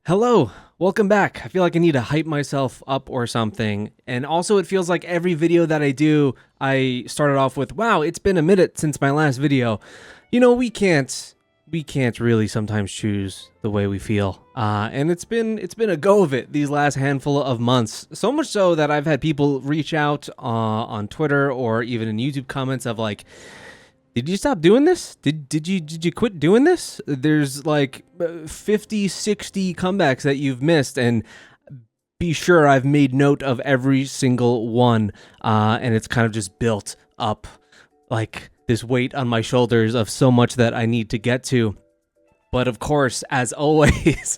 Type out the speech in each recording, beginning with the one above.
Hello, welcome back. I feel like I need to hype myself up or something. And also it feels like every video that I do, I started off with, wow, it's been a minute since my last video. You know, we can't really sometimes choose the way we feel. And it's been a go of it these last handful of months. So much so that I've had people reach out on Twitter or even in YouTube comments of like, did you stop doing this? Did you quit doing this? There's like 50, 60 comebacks that you've missed, and be sure I've made note of every single one. And it's kind of just built up like this weight on my shoulders of so much that I need to get to. But of course, as always,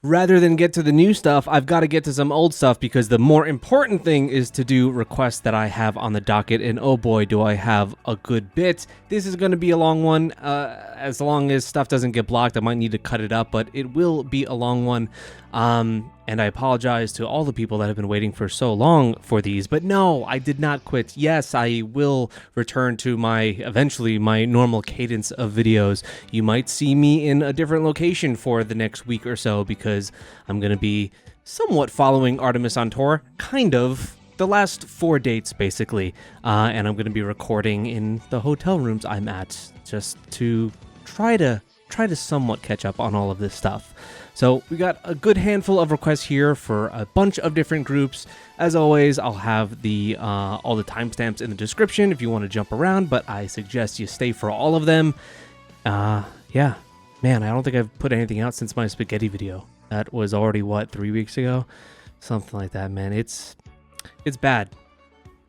rather than get to the new stuff, I've got to get to some old stuff because the more important thing is to do requests that I have on the docket. And oh boy, do I have a good bit. This is going to be a long one. As long as stuff doesn't get blocked, I might need to cut it up, but it will be a long one. And I apologize to all the people that have been waiting for so long for these, but no, I did not quit. Yes, I will return to eventually my normal cadence of videos. You might see me in a different location for the next week or so because I'm going to be somewhat following Artemis on tour, kind of. The last 4 dates, basically, and I'm going to be recording in the hotel rooms I'm at just to try to somewhat catch up on all of this stuff. So we got a good handful of requests here for a bunch of different groups. As always, I'll have the all the timestamps in the description if you want to jump around, but I suggest you stay for all of them. Yeah, man, I don't think I've put anything out since my spaghetti video. That was already, what, 3 weeks ago? Something like that, man. It's bad.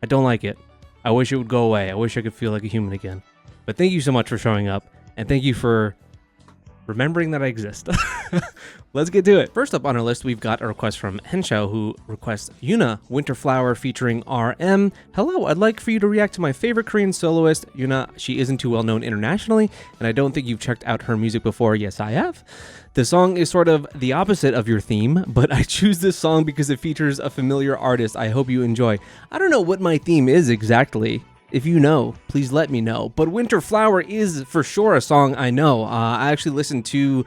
I don't like it. I wish it would go away. I wish I could feel like a human again. But thank you so much for showing up, and thank you for remembering that I exist. Let's get to it. First up on our list, we've got a request from Henshaw, who requests Younha, Winter Flower featuring RM. Hello, I'd like for you to react to my favorite Korean soloist, Younha. She isn't too well known internationally, and I don't think you've checked out her music before. Yes, I have. The song is sort of the opposite of your theme, but I choose this song because it features a familiar artist I hope you enjoy. I don't know what my theme is exactly. If you know, please let me know. But Winter Flower is for sure a song I know. I actually listened to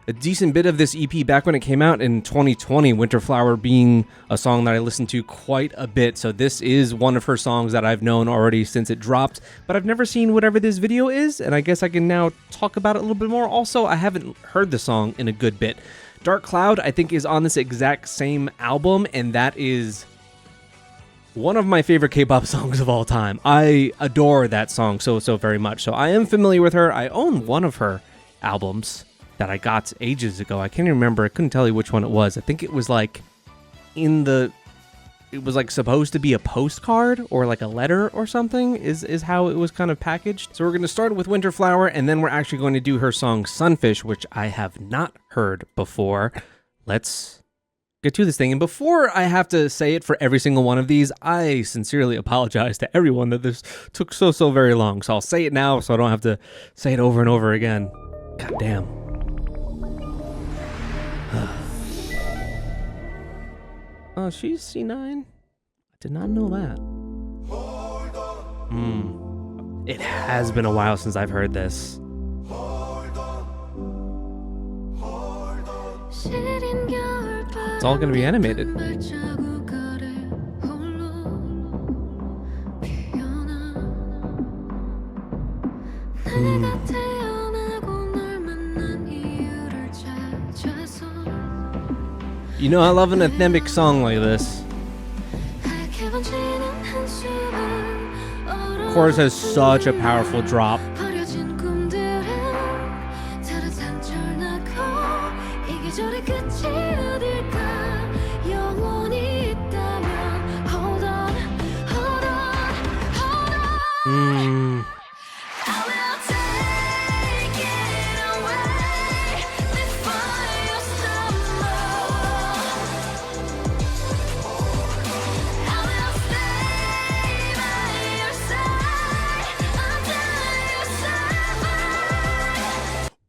a decent bit of this EP back when it came out in 2020, Winter Flower being a song that I listened to quite a bit. So this is one of her songs that I've known already since it dropped, but I've never seen whatever this video is, and I guess I can now talk about it a little bit more. Also, I haven't heard the song in a good bit. Dark Cloud, I think, is on this exact same album, and that is one of my favorite K-pop songs of all time. I adore that song so very much. So I am familiar with her. I own one of her albums that I got ages ago. I can't even remember. I couldn't tell you which one it was. I think it was like it was like supposed to be a postcard or like a letter or something is how it was kind of packaged. So we're going to start with Winter Flower, and then we're actually going to do her song Sunfish, which I have not heard before. Let's get to this thing. And before I have to say it for every single one of these, I sincerely apologize to everyone that this took so very long. So I'll say it now so I don't have to say it over and over again. God damn. Oh, she's C9? I did not know that. It has been a while since I've heard this. It's all gonna be animated. You know, I love an anthemic song like this. Chorus has such a powerful drop.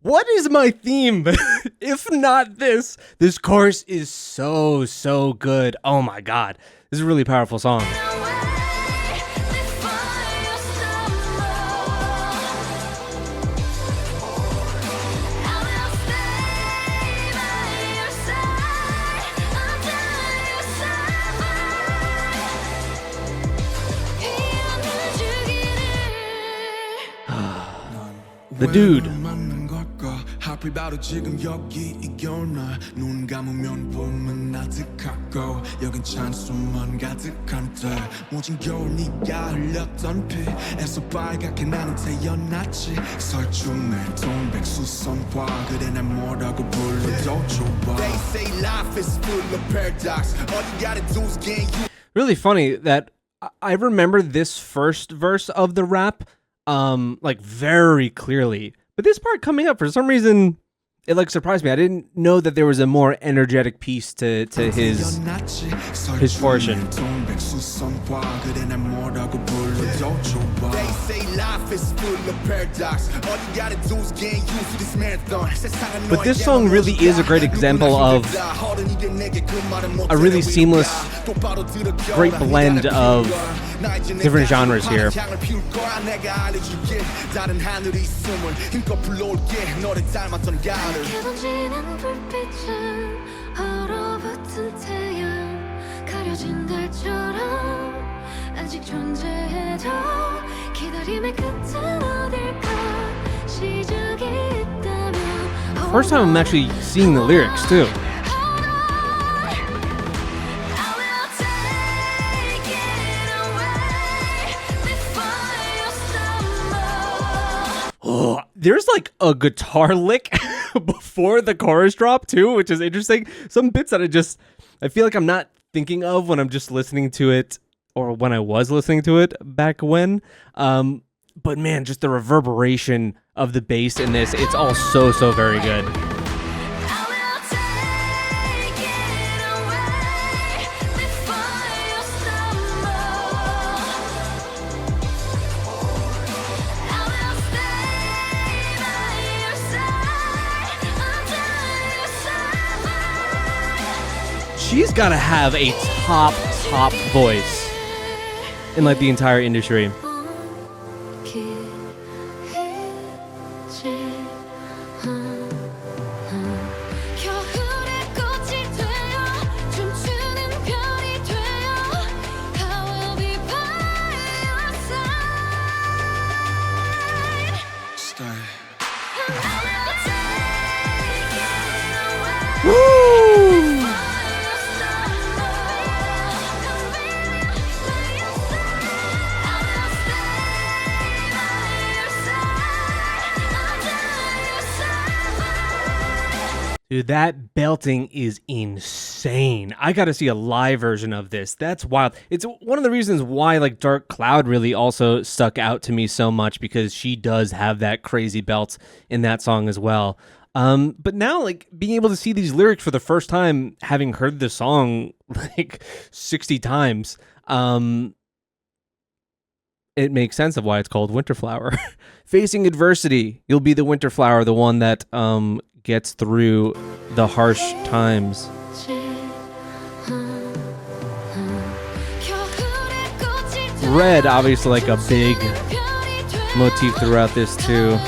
What is my theme? If not this? This chorus is so good. Oh my god. This is a really powerful song. The dude. 하필 바로 지금 여기 이 겨울날 눈 감으면 봄은 아득하고 여긴 찬수만 가득한데 모진 겨울 네가 흘렸던 피에서 빨갛게 나는 태어났지 설중에 동백수선화 그래 난 뭐라고 불러도 좋아 They say life is full of paradox All you gotta do is gain you Really funny that I remember this first verse of the rap like very clearly. But this part coming up, for some reason, it like surprised me. I didn't know that there was a more energetic piece to his portion. But this song really is a great example of a really seamless, great blend of different genres here. First time I'm actually seeing the lyrics too. Oh, there's like a guitar lick before the chorus drop too, which is interesting. Some bits that I feel like I'm not thinking of when I'm just listening to it, or when I was listening to it back when. But man, just the reverberation of the bass in this, it's all so very good. She's got to have a top voice in like the entire industry. Dude, that belting is insane. I gotta see a live version of this. That's wild. It's one of the reasons why like Dark Cloud really also stuck out to me so much, because she does have that crazy belt in that song as well. But now, like, being able to see these lyrics for the first time, having heard the song like 60 times, it makes sense of why it's called Winter Flower. Facing adversity, you'll be the winter flower, the one that gets through the harsh times. Red, obviously, like a big motif throughout this too.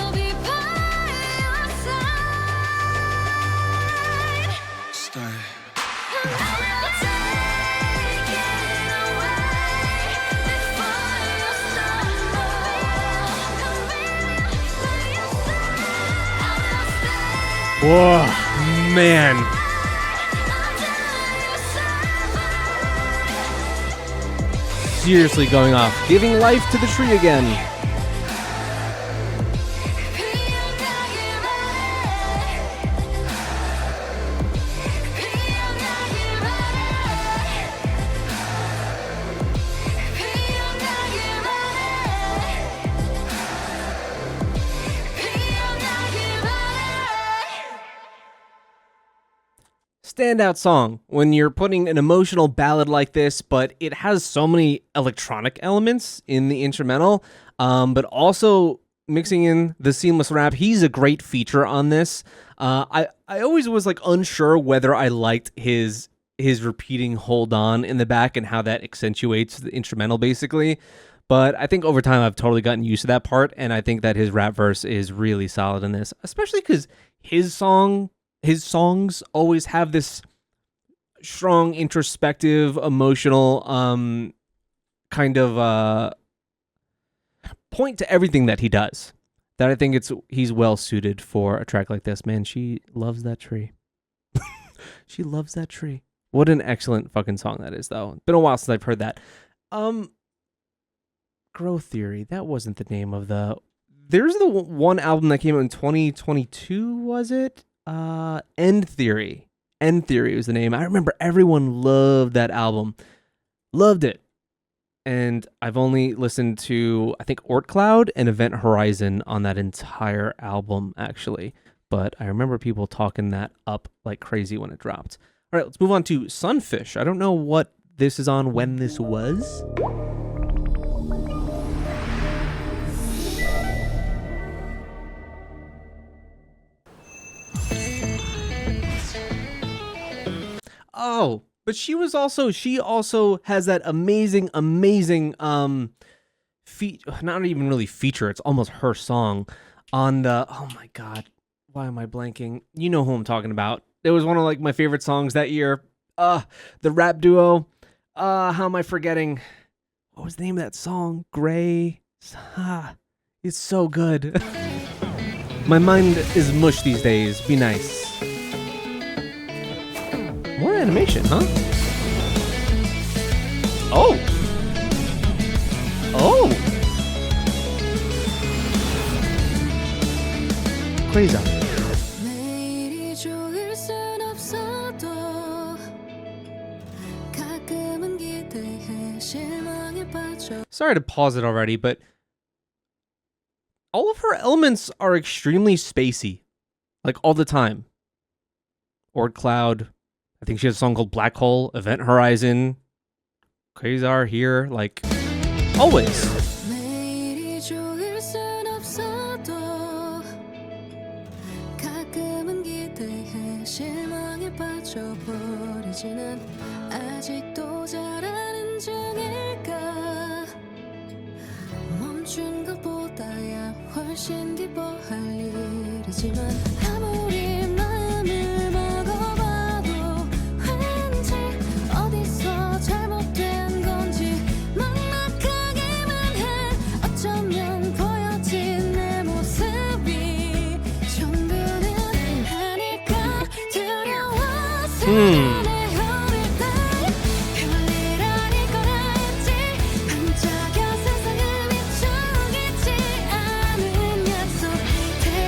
Whoa, man. Seriously going off. Giving life to the tree again. Standout song when you're putting an emotional ballad like this, but it has so many electronic elements in the instrumental, but also mixing in the seamless rap. He's a great feature on this. I always was like unsure whether I liked his repeating "hold on" in the back and how that accentuates the instrumental basically. But I think over time I've totally gotten used to that part, and I think that his rap verse is really solid in this, especially because his songs always have this strong, introspective, emotional kind of point to everything that he does. that I think he's well suited for a track like this. Man, she loves that tree. She loves that tree. What an excellent fucking song that is, though. Been a while since I've heard that. Growth Theory. That wasn't the name of the... There's the one album that came out in 2022, was it? End Theory. End Theory was the name. I remember everyone loved that album. Loved it. And I've only listened to, I think, Ort Cloud and Event Horizon on that entire album, actually. But I remember people talking that up like crazy when it dropped. All right, let's move on to Sunfish. I don't know what this is on, when this was. Oh, but she also has that amazing, not even really feature, it's almost her song on the, oh my God, why am I blanking? You know who I'm talking about. It was one of like my favorite songs that year. The rap duo. How am I forgetting? What was the name of that song? Gray. It's so good. My mind is mush these days. Be nice. More animation, huh? Oh! Crazy. Sorry to pause it already, but all of her elements are extremely spacey. Like, all the time. Ord Cloud. I think she has a song called Black Hole, Event Horizon, Quasar here, like, always.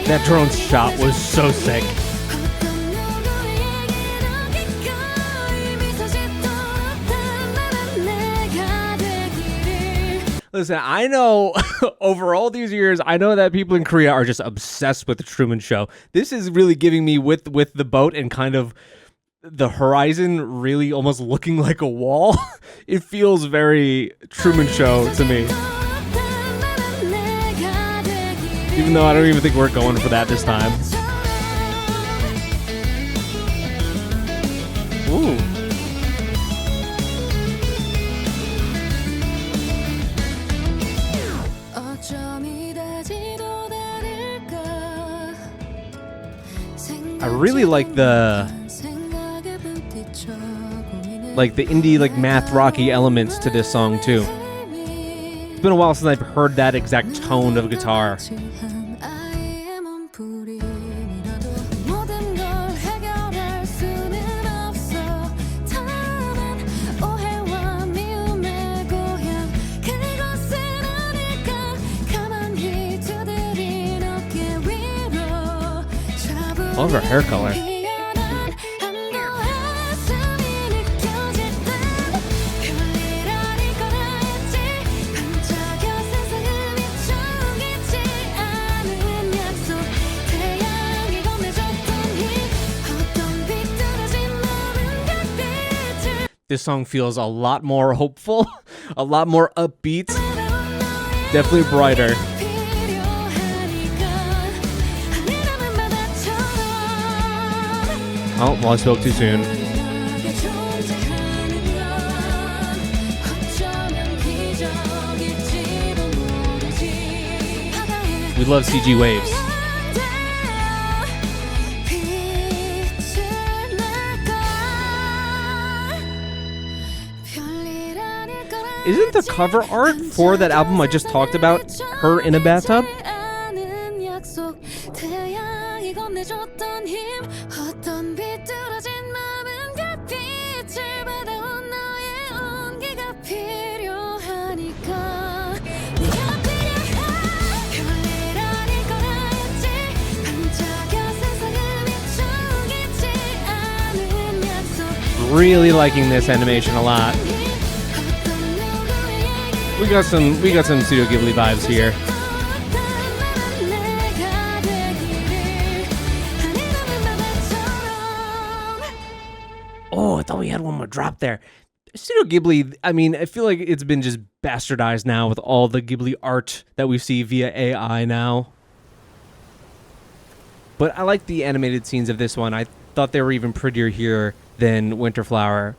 That drone shot was so sick. Listen, I know over all these years, I know that people in Korea are just obsessed with the Truman Show. This is really giving me with the boat and kind of the horizon really almost looking like a wall. It feels very Truman Show to me. Even though I don't even think we're going for that this time. Ooh. I really like the indie, like, math rocky elements to this song too. It's been a while since I've heard that exact tone of guitar. Love her hair color. This song feels a lot more hopeful, a lot more upbeat, definitely brighter. Oh, well, I spoke too soon. We love CG waves. Isn't the cover art for that album I just talked about her in a bathtub? Really liking this animation a lot. We got some Studio Ghibli vibes here. Oh, I thought we had one more drop there. Studio Ghibli, I mean, I feel like it's been just bastardized now with all the Ghibli art that we see via AI now. But I like the animated scenes of this one. I thought they were even prettier here than Winterflower.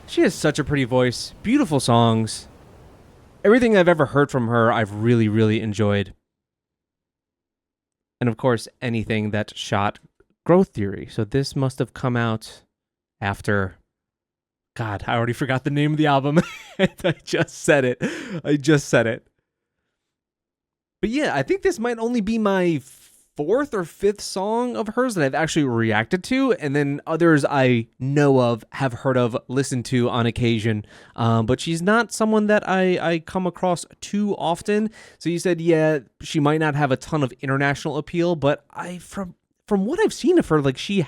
She has such a pretty voice, beautiful songs. Everything I've ever heard from her, I've really, really enjoyed. And of course, anything that shot Growth Theory. So this must have come out after... God, I already forgot the name of the album. I just said it. But yeah, I think this might only be my fourth or fifth song of hers that I've actually reacted to, and then others I know of, have heard of, listened to on occasion. But she's not someone that I come across too often. So you said, yeah, she might not have a ton of international appeal, but from what I've seen of her, like she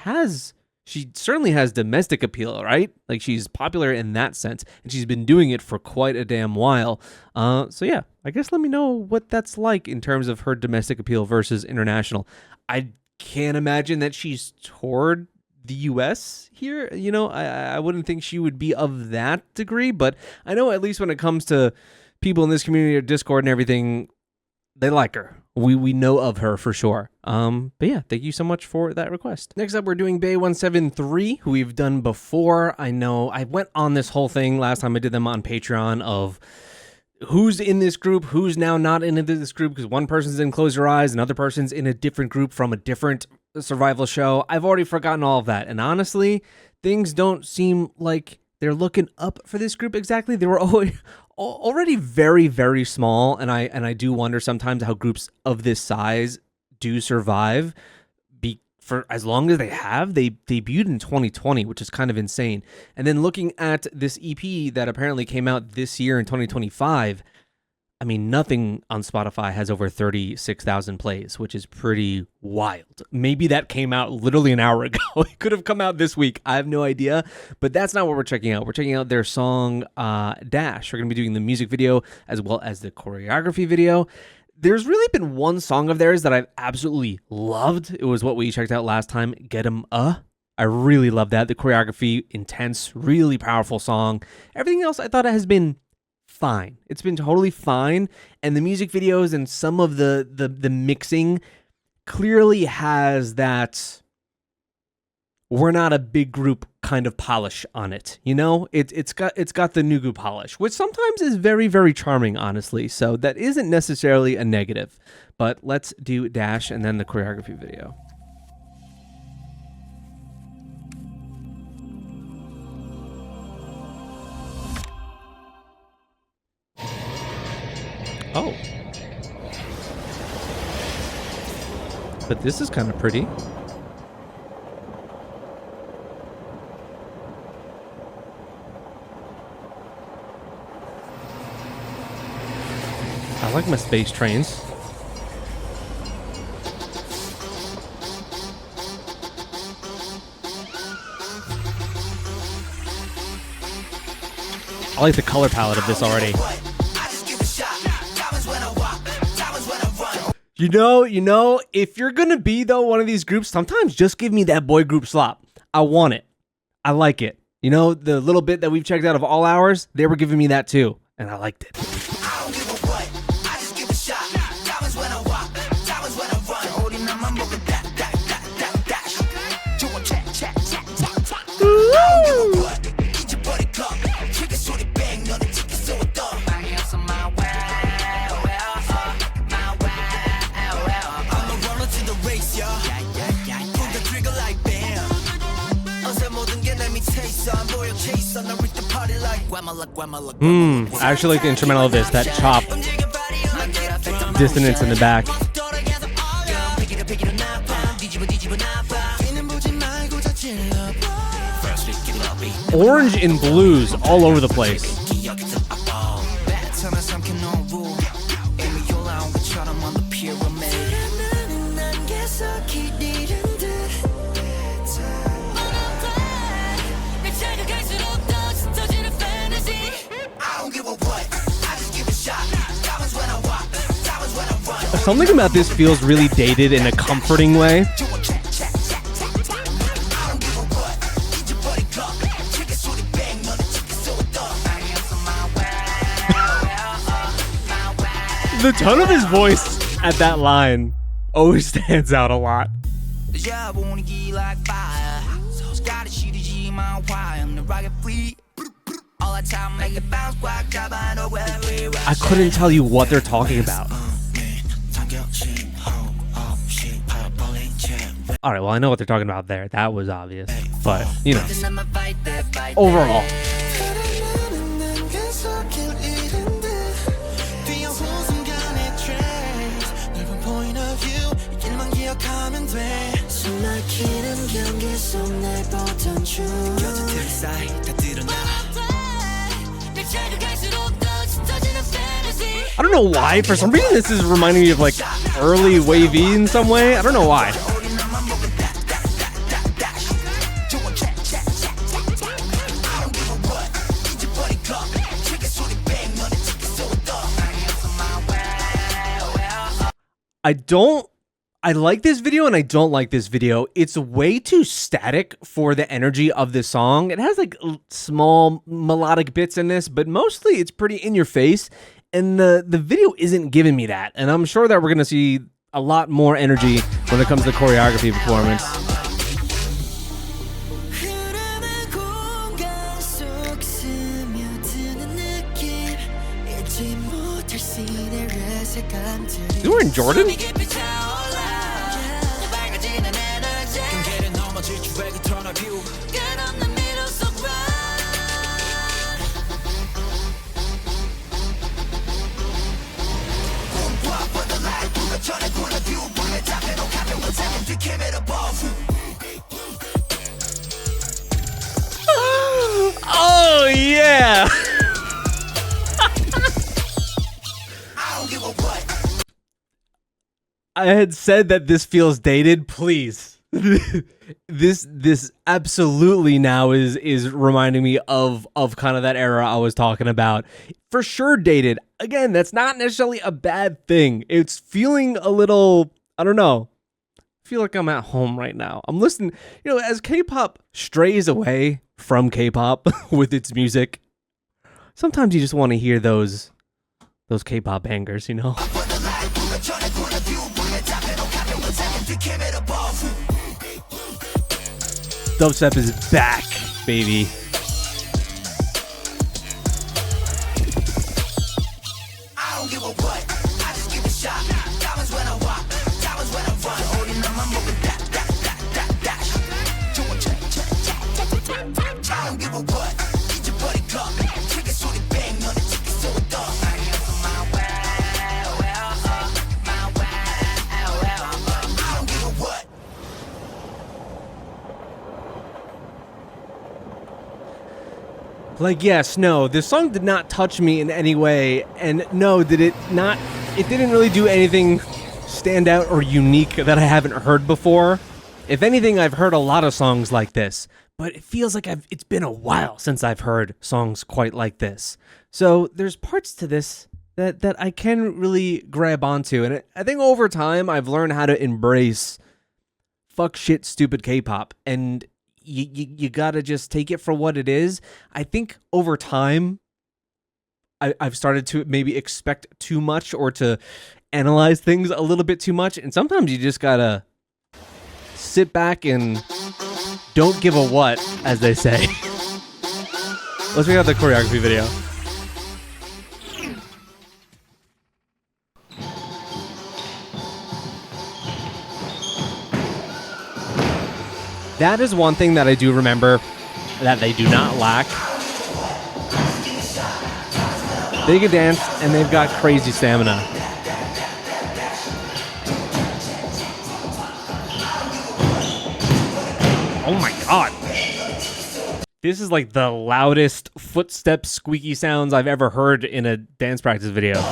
certainly has domestic appeal, right? Like she's popular in that sense, and she's been doing it for quite a damn while. So yeah, I guess let me know what that's like in terms of her domestic appeal versus international. I can't imagine that she's toured the US here. You know, I wouldn't think she would be of that degree, but I know at least when it comes to people in this community or Discord and everything, they like her. We know of her for sure. But yeah, thank you so much for that request. Next up, we're doing Bay173, who we've done before. I know I went on this whole thing last time I did them on Patreon of who's in this group, who's now not in this group, because one person's in Close Your Eyes, another person's in a different group from a different survival show. I've already forgotten all of that. And honestly, things don't seem like they're looking up for this group exactly. They were already very, very small, and I do wonder sometimes how groups of this size do survive for as long as they have. They debuted in 2020, which is kind of insane. And then looking at this EP that apparently came out this year in 2025, I mean, nothing on Spotify has over 36,000 plays, which is pretty wild. Maybe that came out literally an hour ago. It could have come out this week. I have no idea, but that's not what we're checking out. We're checking out their song, Dash. We're going to be doing the music video as well as the choreography video. There's really been one song of theirs that I've absolutely loved. It was what we checked out last time, Get 'Em I really love that. The choreography, intense, really powerful song. Everything else I thought it has been fine. It's been totally fine, and the music videos and some of the mixing clearly has that we're not a big group kind of polish on it. You know, it's got the Nugu polish, which sometimes is very, very charming, honestly. So that isn't necessarily a negative. But let's do Dash and then the choreography video. Oh. But this is kind of pretty. I like my space trains. I like the color palette of this already. You know, if you're gonna be though one of these groups, sometimes just give me that boy group slop. I want it. I like it. You know, the little bit that we've checked out of All Hours, they were giving me that too, and I liked it. I don't give a what, I just give a shot. Diamonds when I walk, diamonds when I run. Holding on my mother, dash. Do a chat. I don't give a what, eat your body clock. Kick it so they bang, no, the tickets so it done. I guess I'm my way. I'm a runner to the race, y'all. Yeah. Pull the trigger like bam. 어제 모든 게 내 밑에 있어. 안 보여 case on. I reach the party like I actually like the instrumental of this, that chop dissonance in the back. Orange and blues all over the place. Something about this feels really dated in a comforting way. The tone of his voice at that line always stands out a lot. I couldn't tell you what they're talking about. All right, well, I know what they're talking about there. That was obvious, but you know, overall. I don't know why. For some reason, this is reminding me of like early wavy in some way. I don't know why. I like this video and I don't like this video. It's way too static for the energy of this song. It has like small melodic bits in this, but mostly it's pretty in your face. And the video isn't giving me that. And I'm sure that we're going to see a lot more energy when it comes to choreography performance. Is he wearing Jordan? Oh yeah. I had said that this feels dated. Please, this absolutely now is reminding me of kind of that era I was talking about. For sure, dated. Again, that's not necessarily a bad thing. It's feeling a little, I don't know. I feel like I'm at home right now. I'm listening. You know, as K-pop strays away from K-pop with its music, sometimes you just want to hear those K-pop bangers, you know. Dubstep is back, baby. I don't give a what. I just give a shot. Diamonds when I walk. Diamonds when I run. Holding on my moving dash. I don't give a what. Get your buddy cup. Trick it so they bang on the ticket so it does. Like, yes, no, this song did not touch me in any way, and no, it didn't really do anything stand out or unique that I haven't heard before. If anything, I've heard a lot of songs like this, but it feels like it's been a while since I've heard songs quite like this. So there's parts to this that I can really grab onto, and I think over time I've learned how to embrace fuck shit stupid K-pop, and you gotta just take it for what it is. I think over time, I've started to maybe expect too much or to analyze things a little bit too much. And sometimes you just gotta sit back and don't give a what, as they say. Let's check out the choreography video. That is one thing that I do remember that they do not lack. They can dance, and they've got crazy stamina. Oh my god. This is like the loudest footstep squeaky sounds I've ever heard in a dance practice video.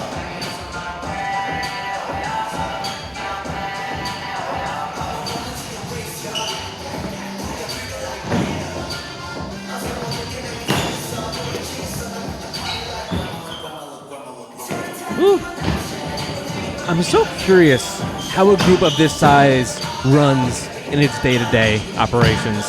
I'm so curious how a group of this size runs in its day-to-day operations.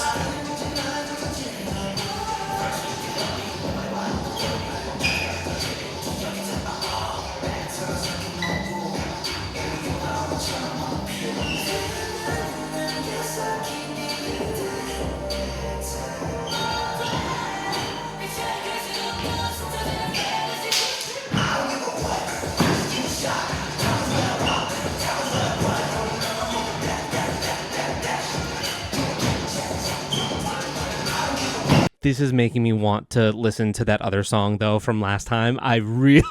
This is making me want to listen to that other song, though, from last time. I really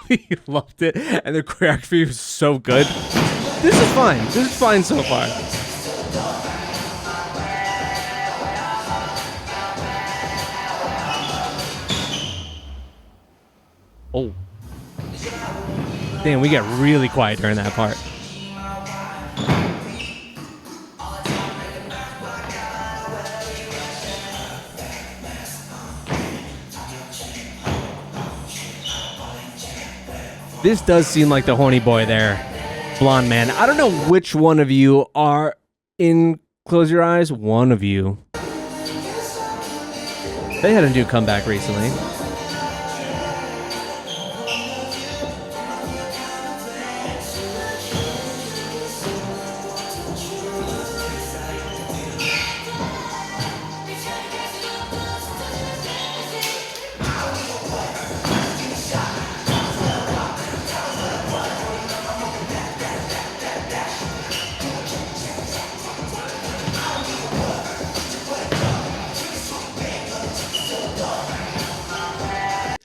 loved it, and the choreography was so good. This is fine. This is fine so far. Oh. Damn, we get really quiet during that part. This does seem like the horny boy there, blonde man. I don't know which one of you are in Close Your Eyes. One of you. They had a new comeback recently.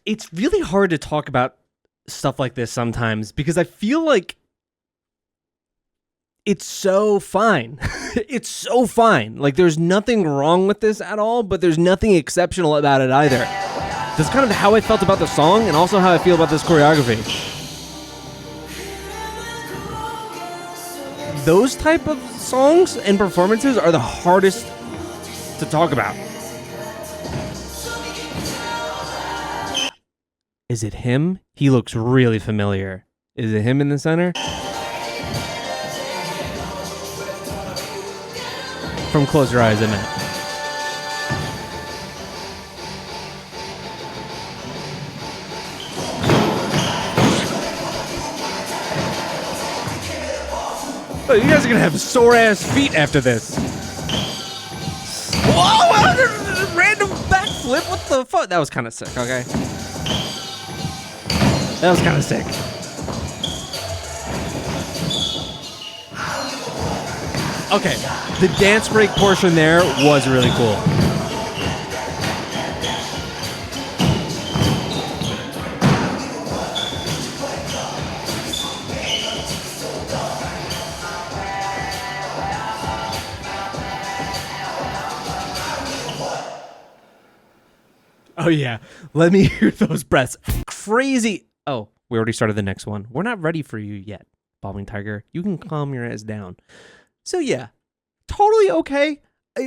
It's really hard to talk about stuff like this sometimes because I feel like it's so fine. It's so fine. Like there's nothing wrong with this at all, but there's nothing exceptional about it either. That's kind of how I felt about the song and also how I feel about this choreography. Those type of songs and performances are the hardest to talk about. Is it him? He looks really familiar. Is it him in the center? From Close Your Eyes, I meant. Oh, you guys are gonna have sore-ass feet after this. Whoa! Random backflip? What the fuck? That was kind of sick, okay? That was kind of sick. Okay, the dance break portion there was really cool. Oh yeah, let me hear those breaths. Crazy. Oh, we already started the next one. We're not ready for you yet, Balming Tiger. You can calm your ass down. So yeah, totally okay.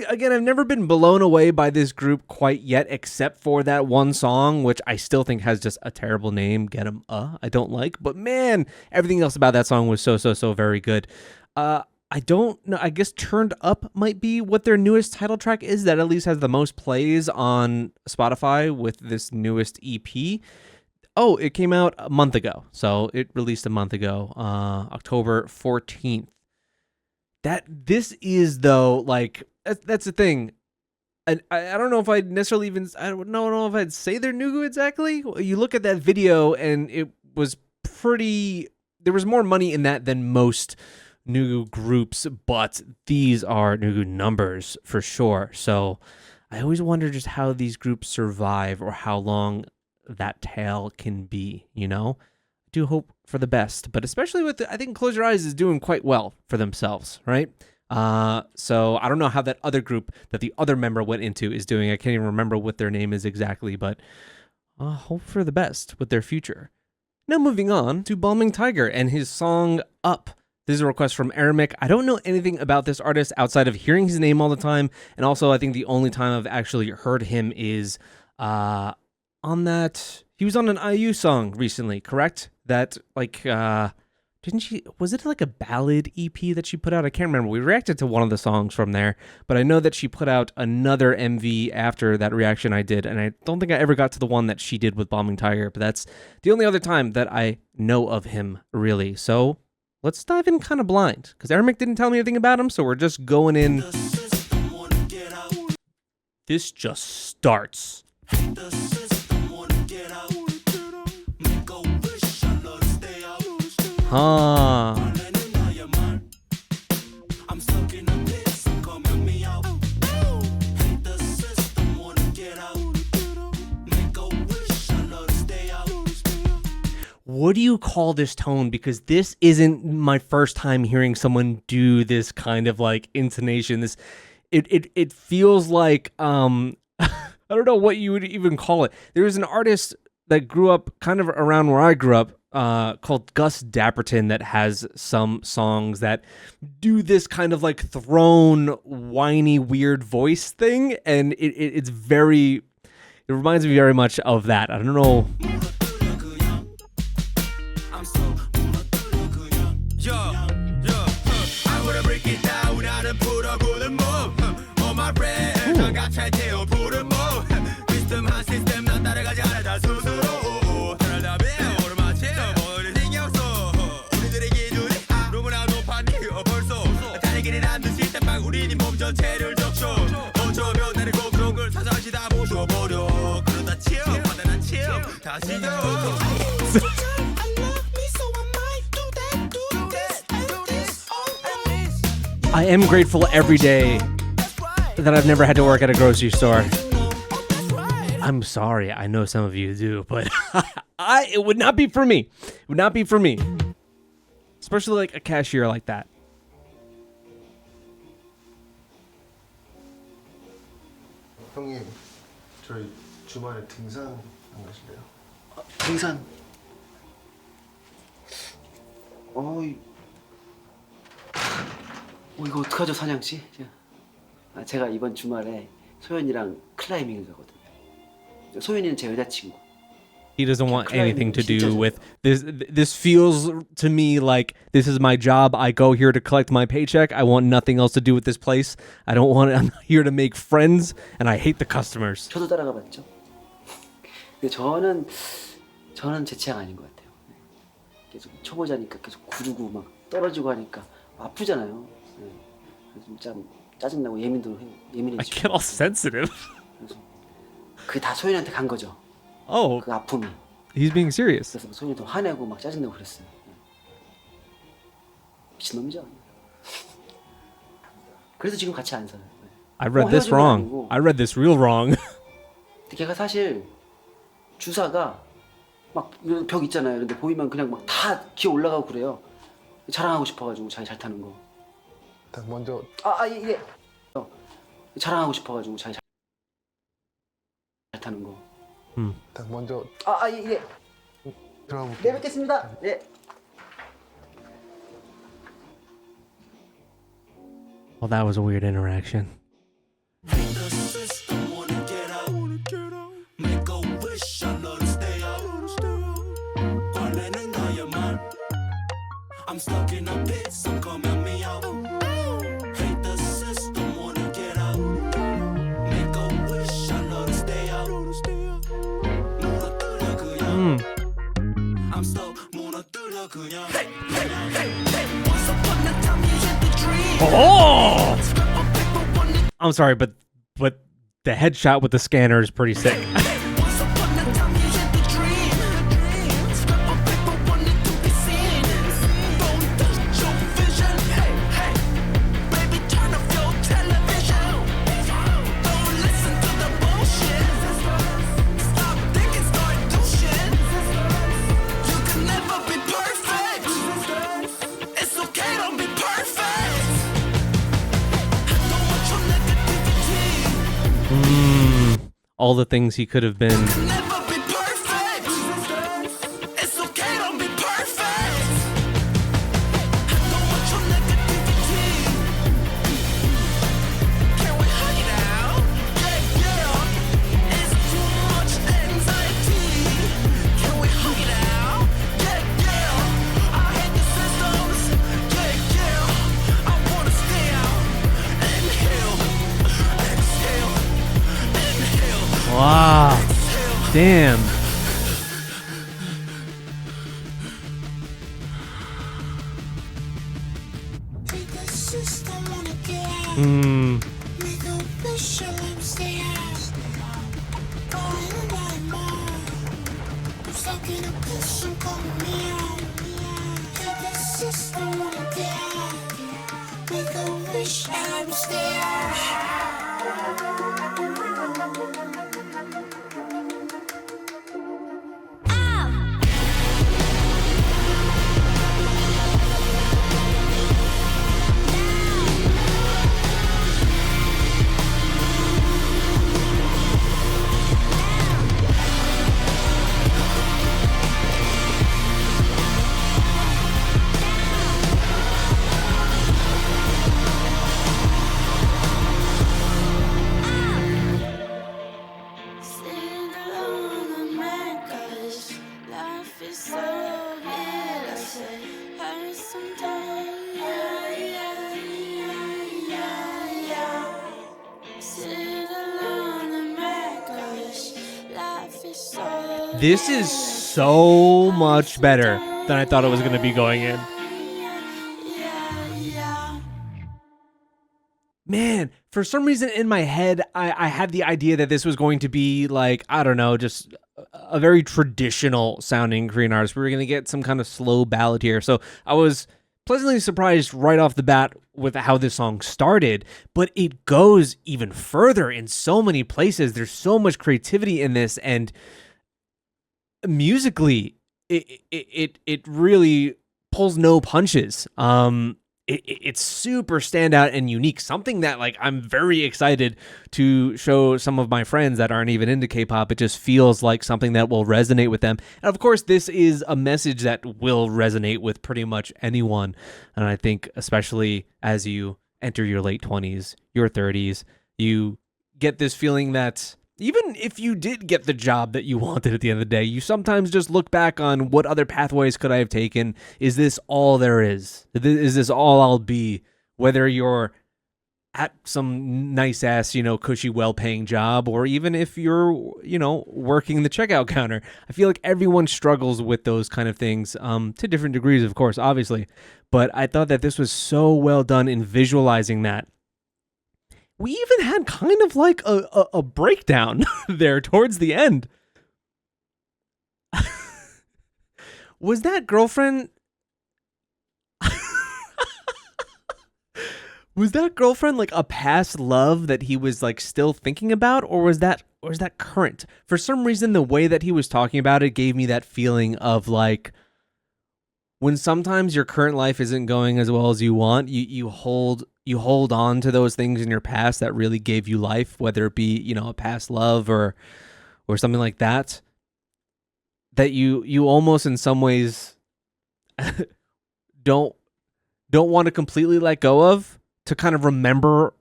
Again, I've never been blown away by this group quite yet, except for that one song, which I still think has just a terrible name, Get 'Em I don't like. But man, everything else about that song was so very good. I don't know. I guess Turned Up might be what their newest title track is. That at least has the most plays on Spotify with this newest EP. Oh, it came out a month ago. So it released a month ago, October 14th. This is, though, like, that's the thing. I don't know if I'd necessarily even, I don't know if I'd say they're Nugu exactly. You look at that video and it was pretty, there was more money in that than most Nugu groups, but these are Nugu numbers for sure. So I always wonder just how these groups survive or how long that tail can be, you know? I do hope for the best, but especially with, I think Close Your Eyes is doing quite well for themselves, right? So I don't know how that other group that the other member went into is doing. I can't even remember what their name is exactly, but hope for the best with their future. Now moving on to Balming Tiger and his song Up. This is a request from Aramik. I don't know anything about this artist outside of hearing his name all the time. And also, I think the only time I've actually heard him is on that... He was on an IU song recently, correct? That, like, didn't she, was it like a ballad EP that she put out? I can't remember. We reacted to one of the songs from there, but I know that she put out another MV after that reaction I did, and I don't think I ever got to the one that she did with Balming Tiger, but that's the only other time that I know of him, really. So let's dive in kind of blind, because Ermic didn't tell me anything about him, so we're just going in. This just starts. Huh. What do you call this tone? Because this isn't my first time hearing someone do this kind of like intonation. This, it feels like I don't know what you would even call it. There was an artist that grew up kind of around where I grew up, called Gus Dapperton, that has some songs that do this kind of like thrown, whiny, weird voice thing, and it reminds me very much of that. I don't know. I am grateful every day that I've never had to work at a grocery store. I'm sorry, I know some of you do, but it would not be for me. It would not be for me. Especially like a cashier like that. 형님, 저희 주말에 등산 안 가실래요? 등산. 이거 어떡하죠, 사냥 씨? 제가 이번 주말에 소연이랑 클라이밍을 가거든요. 소연이는 제 여자친구. He doesn't want anything to do with this. This feels to me like this is my job. I go here to collect my paycheck. I want nothing else to do with this place. I don't want. I'm here to make friends, and I hate the customers. 저도 따라가 봤죠. 근데 저는 제 취향 아닌 것 같아요. 계속 초보자니까 계속 구르고 막 떨어지고 하니까 아프잖아요. 좀 짜증나고 예민해지고. I get all sensitive. 그래서 그게 다 소연이한테 간 거죠. Oh, 그 아픔이. he's being serious. 그래서 소연이도 화내고 막 짜증내고 그랬어요. 미친놈이죠. 그래서 지금 같이 안 살아요. I read this wrong. I read this real wrong. 걔가 사실 주사가 막 벽 있잖아요. 근데 보이면 그냥 막 다 기어 올라가고 그래요. 자랑하고 싶어가지고 자기 잘 타는 거. 일단 먼저 이게 자랑하고 싶어가지고 자기 잘 타는 거. 일단 먼저 이게 들어가 볼게요. 네, 뵙겠습니다. 네. Well, that was a weird interaction. I'm stuck in a pit, some come help me out. Hate the system, wanna get out. Make a wish, I love to stay out. 무너뜨려 그냥. I'm stuck, 무너뜨려 그냥. Once upon a time you had the dream. Oh! I'm sorry, but the headshot with the scanner is pretty sick. Once upon a time you had the dream. Scrap of paper wanted to be seen. Don't touch your vision. Hey, baby, turn off your television. Don't listen to the bullshit. Stop thinking, start douching. You can never be perfect. It's okay, don't be perfect. I don't want your negativity. All the things he could have been. Never be perfect. It's okay, don't be perfect. I don't want your negativity. Can we hug it out? Yeah. It's too much anxiety. Can we hug it out? Yeah. I hate the system. Wow. Damn. This is so much better than I thought it was going to be going in. Man, for some reason in my head, I had the idea that this was going to be like, I don't know, just a very traditional sounding Korean artist. We were going to get some kind of slow ballad here. So I was pleasantly surprised right off the bat with how this song started, but it goes even further in so many places. There's so much creativity in this, and musically, it really pulls no punches. It's super standout and unique. Something that like I'm very excited to show some of my friends that aren't even into K-pop. It just feels like something that will resonate with them. And of course, this is a message that will resonate with pretty much anyone. And I think especially as you enter your late 20s, your 30s, you get this feeling that even if you did get the job that you wanted at the end of the day, you sometimes just look back on what other pathways could I have taken? Is this all there is? Is this all I'll be? Whether you're at some nice ass, cushy, well-paying job, or even if you're, working the checkout counter. I feel like everyone struggles with those kind of things, to different degrees, of course, obviously. But I thought that this was so well done in visualizing that. We even had kind of like a breakdown there towards the end. Was that girlfriend... Was that girlfriend like a past love that he was like still thinking about, or was that current? For some reason, the way that he was talking about it gave me that feeling of like, when sometimes your current life isn't going as well as you want, you hold on to those things in your past that really gave you life, whether it be, a past love or something like that, that you almost in some ways don't want to completely let go of, to kind of remember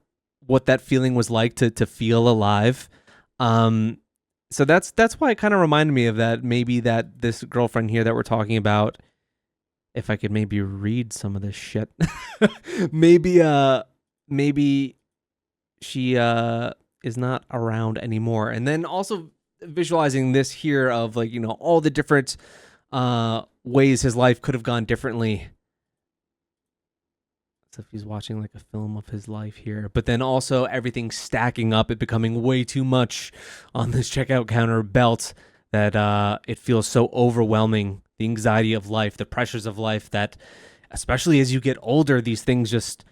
what that feeling was like to feel alive. So that's why it kind of reminded me of that. Maybe that this girlfriend here that we're talking about, if I could maybe read some of this shit, maybe she is not around anymore. And then also visualizing this here of like, all the different ways his life could have gone differently. So if he's watching like a film of his life here, but then also everything stacking up, it becoming way too much on this checkout counter belt that it feels so overwhelming. The anxiety of life, the pressures of life, that especially as you get older, these things just,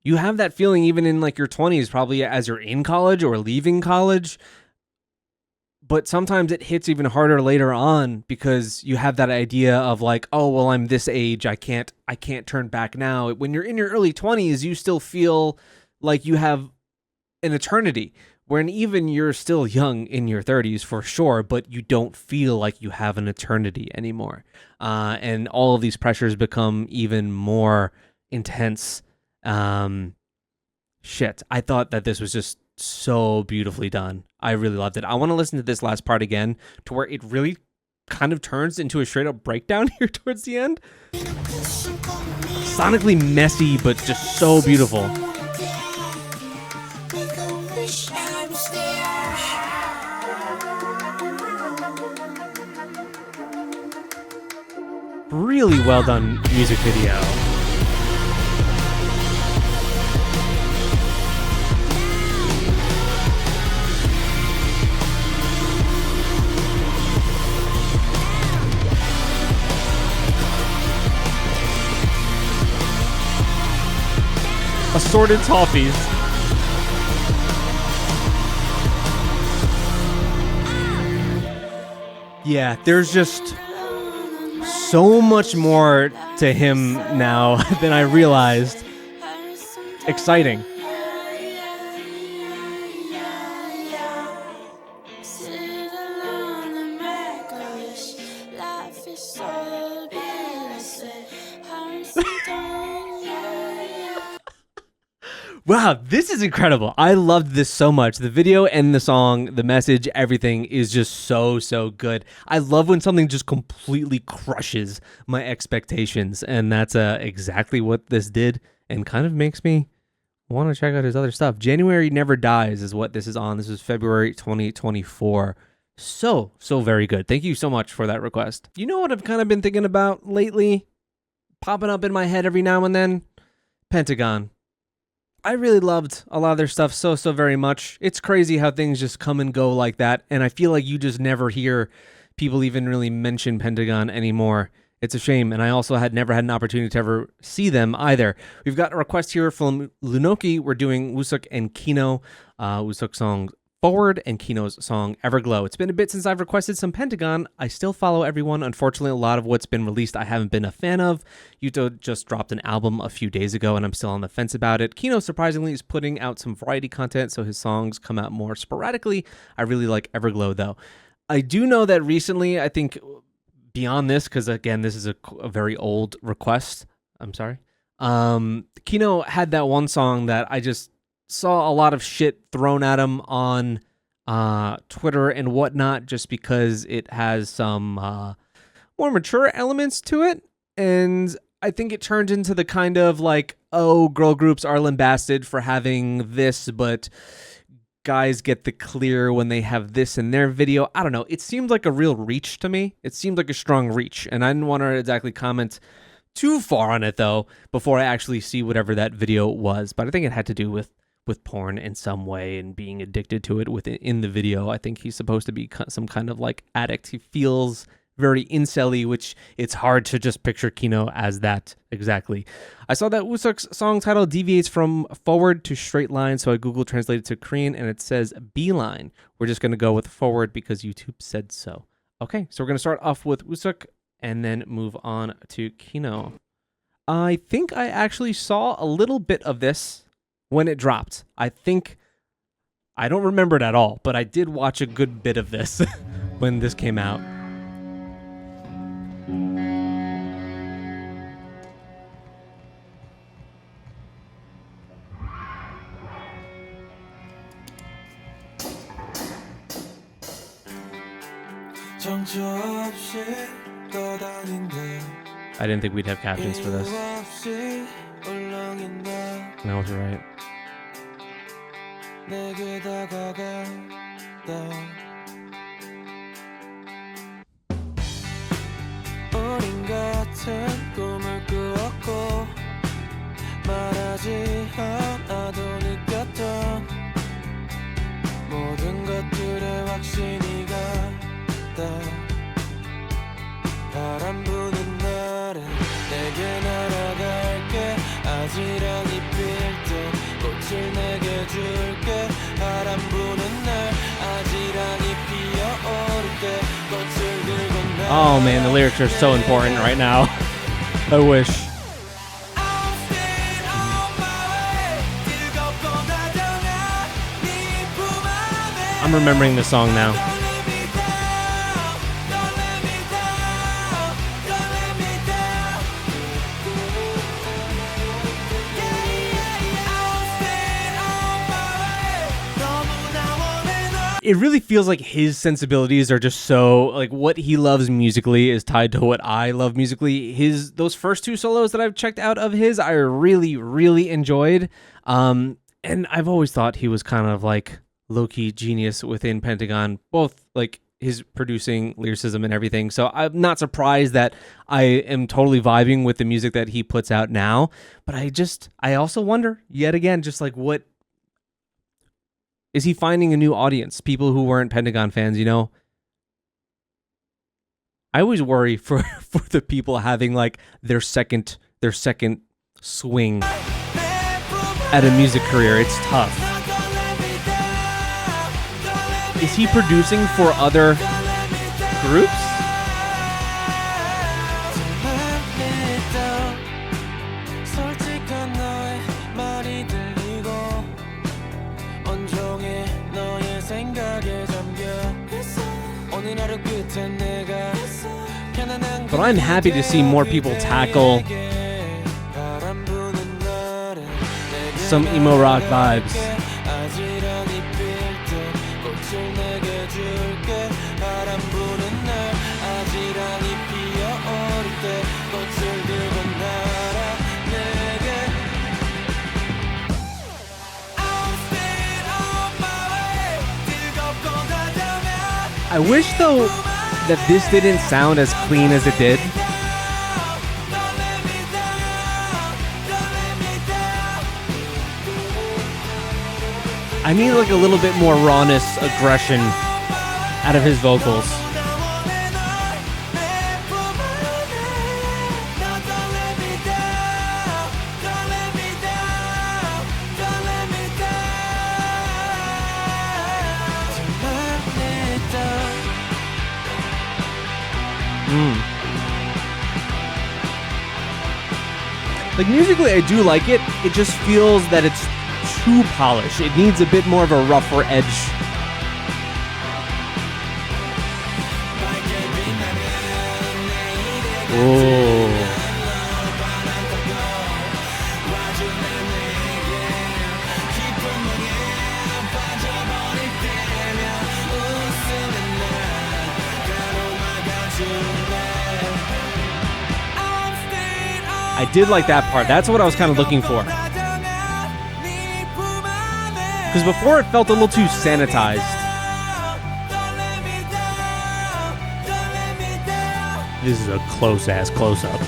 you have that feeling even in like your 20s, probably as you're in college or leaving college. But sometimes it hits even harder later on, because you have that idea of like, oh, well, I'm this age, I can't turn back now. When you're in your early 20s, you still feel like you have an eternity, when even you're still young in your 30s for sure, but you don't feel like you have an eternity anymore. And all of these pressures become even more intense. Shit, I thought that this was just so beautifully done. I really loved it. I want to listen to this last part again, to where it really kind of turns into a straight up breakdown here towards the end. Sonically messy, but just so beautiful. Really well done music video. Assorted toffees. Yeah, there's just so much more to him now than I realized. Exciting. Wow, this is incredible. I loved this so much. The video and the song, the message, everything is just so good. I love when something just completely crushes my expectations, and that's exactly what this did, and kind of makes me want to check out his other stuff. January Never Dies is what this is on. This is February 2024. So very good. Thank you so much for that request. You know what I've kind of been thinking about lately? Popping up in my head every now and then? Pentagon. I really loved a lot of their stuff so very much. It's crazy how things just come and go like that, and I feel like you just never hear people even really mention Pentagon anymore. It's a shame, and I also had never had an opportunity to ever see them either. We've got a request here from Lunoki. We're doing Wooseok and KINO. Wooseok's song Forward and KINO's song Everglow. It's been a bit since I've requested some Pentagon. I still follow everyone. Unfortunately, a lot of what's been released I haven't been a fan of. Yuto just dropped an album a few days ago, and I'm still on the fence about it. KINO, surprisingly, is putting out some variety content, so his songs come out more sporadically. I really like Everglow, though. I do know that recently, I think, beyond this, because, again, this is a very old request. I'm sorry. KINO had that one song that I just saw a lot of shit thrown at him on Twitter and whatnot, just because it has some more mature elements to it, and I think it turned into the kind of like, oh, girl groups are lambasted for having this, but guys get the clear when they have this in their video. I don't know. It seemed like a real reach to me. It seemed like a strong reach, and I didn't want to exactly comment too far on it, though, before I actually see whatever that video was. But I think it had to do with porn in some way and being addicted to it within the video. I think he's supposed to be some kind of like addict. He feels very incel-y, which it's hard to just picture KINO as that exactly. I saw that Wooseok's song title deviates from forward to straight line, so I Google translated to Korean and it says beeline. We're just going to go with forward because YouTube said so. Okay, so we're going to start off with Wooseok and then move on to KINO. I think I actually saw a little bit of this when it dropped. I don't remember it at all, but I did watch a good bit of this when this came out. I didn't think we'd have captions for this. No, you're right. Oh man, the lyrics are so important right now. I wish. I'm remembering the song now. It really feels like his sensibilities are just so, like, what he loves musically is tied to what I love musically. Those first two solos that I've checked out of his, I really enjoyed. And I've always thought he was kind of like low-key genius within Pentagon, both like his producing, lyricism, and everything. So I'm not surprised that I am totally vibing with the music that he puts out now. But I also wonder, yet again, just like, what is he finding a new audience? People who weren't Pentagon fans, you know? I always worry for the people having like their second swing at a music career. It's tough. Is he producing for other groups? But I'm happy to see more people tackle some emo rock vibes. I wish though that this didn't sound as clean as it did. I need like a little bit more rawness, aggression out of his vocals. Like musically, I do like it. It just feels that it's too polished. It needs a bit more of a rougher edge. Oh. I did like that part. That's what I was kind of looking for. Because before it felt a little too sanitized. This is a close-ass close-up.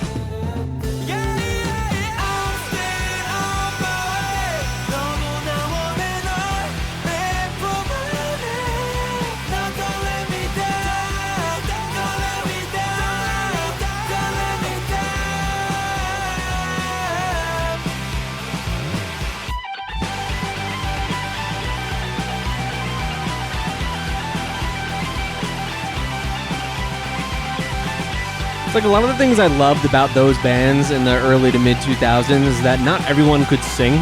Like a lot of the things I loved about those bands in the early to mid 2000s is that not everyone could sing.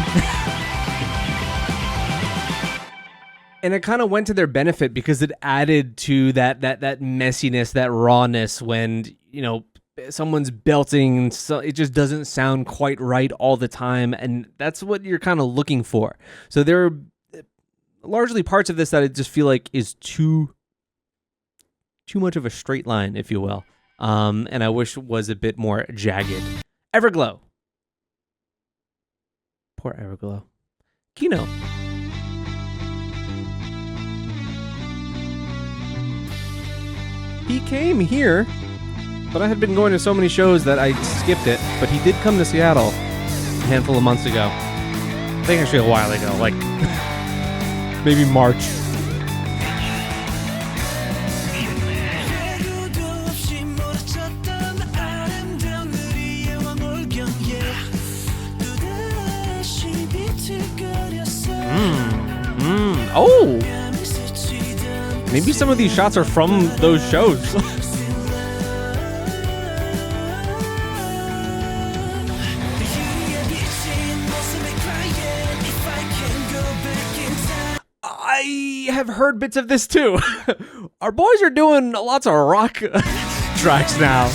And it kind of went to their benefit because it added to that messiness, that rawness when, you know, someone's belting, so it just doesn't sound quite right all the time, and that's what you're kind of looking for. So there are largely parts of this that I just feel like is too much of a straight line, if you will. And I wish it was a bit more jagged. Everglow. Poor Everglow. KINO. He came here, but I had been going to so many shows that I skipped it. But he did come to Seattle a handful of months ago. I think actually a while ago, like maybe March. Oh! Maybe some of these shots are from those shows. I have heard bits of this too. Our boys are doing lots of rock tracks now.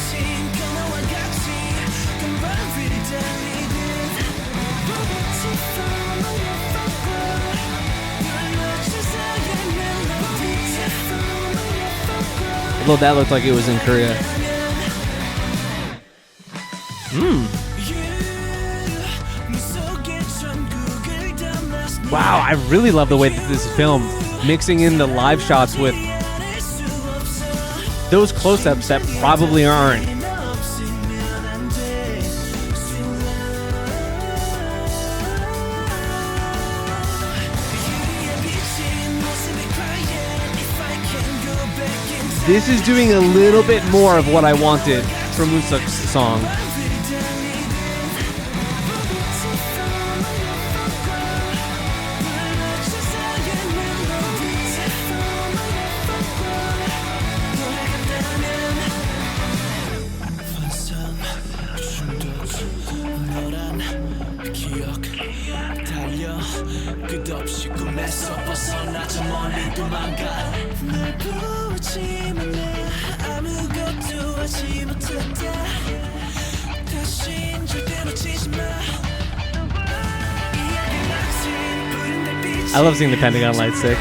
Although that looked like it was in Korea. Wow, I really love the way that this is filmed. Mixing in the live shots with those close-ups that probably aren't. This is doing a little bit more of what I wanted from Wooseok's song. I love seeing the Pentagon Light 6.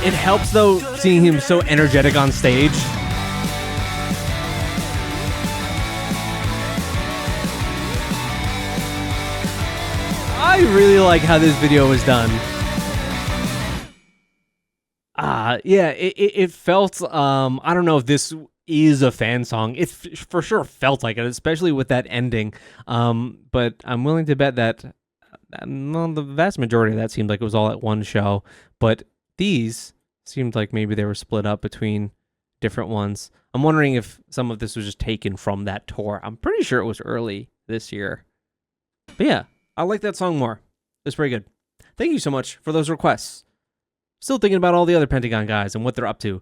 It helps though seeing him so energetic on stage. I really like how this video was done. Yeah, it felt, I don't know if this is a fan song. It for sure felt like it, especially with that ending. But I'm willing to bet that the vast majority of that seemed like it was all at one show. But these seemed like maybe they were split up between different ones. I'm wondering if some of this was just taken from that tour. I'm pretty sure it was early this year. But yeah, I like that song more. It's pretty good. Thank you so much for those requests. Still thinking about all the other Pentagon guys and what they're up to.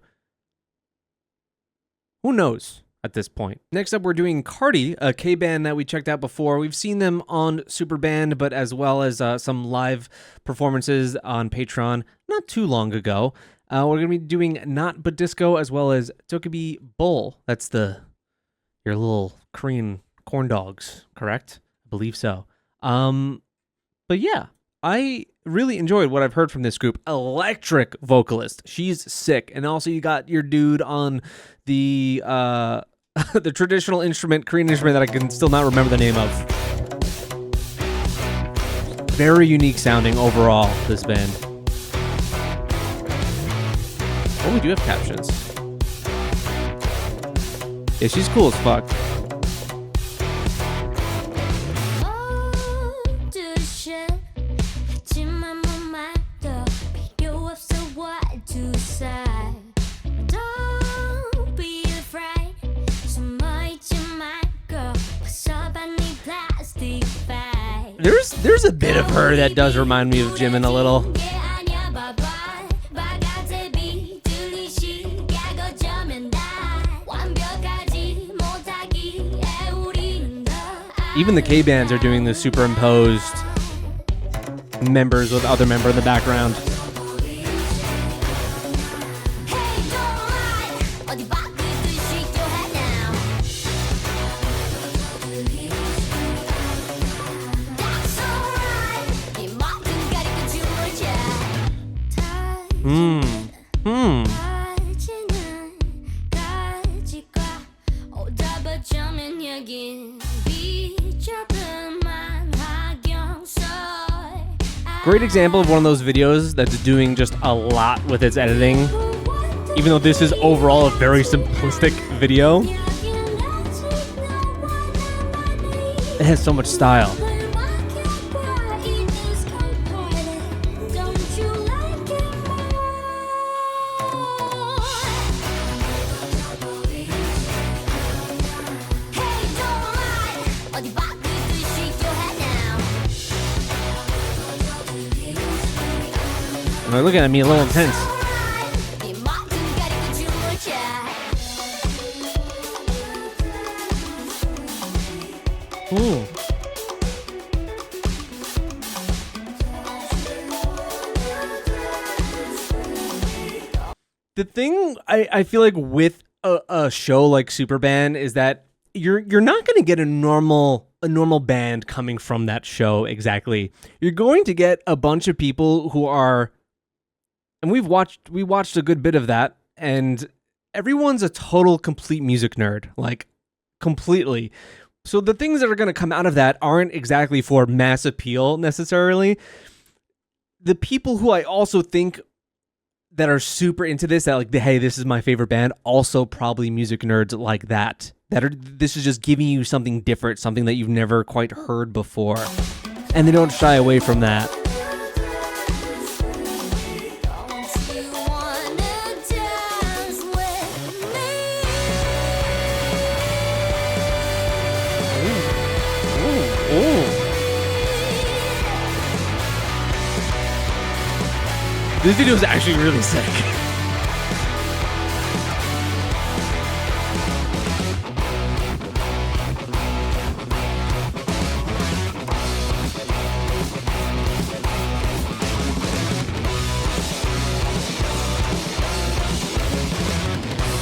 Who knows at this point? Next up, we're doing KARDI, a K-band that we checked out before. We've seen them on Superband, but as well as some live performances on Patreon not too long ago. We're going to be doing Not But Disco as well as TOKKEBI-BULL. That's your little Korean corn dogs, correct? I believe so. But yeah, I really enjoyed what I've heard from this group. Electric vocalist. She's sick. And also you got your dude on the the traditional instrument, Korean instrument that I can still not remember the name of. Very unique sounding overall, this band. Oh, we do have captions. Yeah, she's cool as fuck. There's a bit of her that does remind me of Jimin a little. Even the K-bands are doing the superimposed members with other member in the background. Great example of one of those videos that's doing just a lot with its editing. Even though this is overall a very simplistic video, it has so much style. They're looking at me a little intense. Ooh. The thing I feel like with a show like Superband is that you're not going to get a normal band coming from that show exactly. You're going to get a bunch of people who are, and we watched a good bit of that, and everyone's a total complete music nerd, like completely. So the things that are going to come out of that aren't exactly for mass appeal necessarily. The people who I also think that are super into this, that like, hey, this is my favorite band, also probably music nerds like that. This is just giving you something different, something that you've never quite heard before. And they don't shy away from that. This video is actually really sick.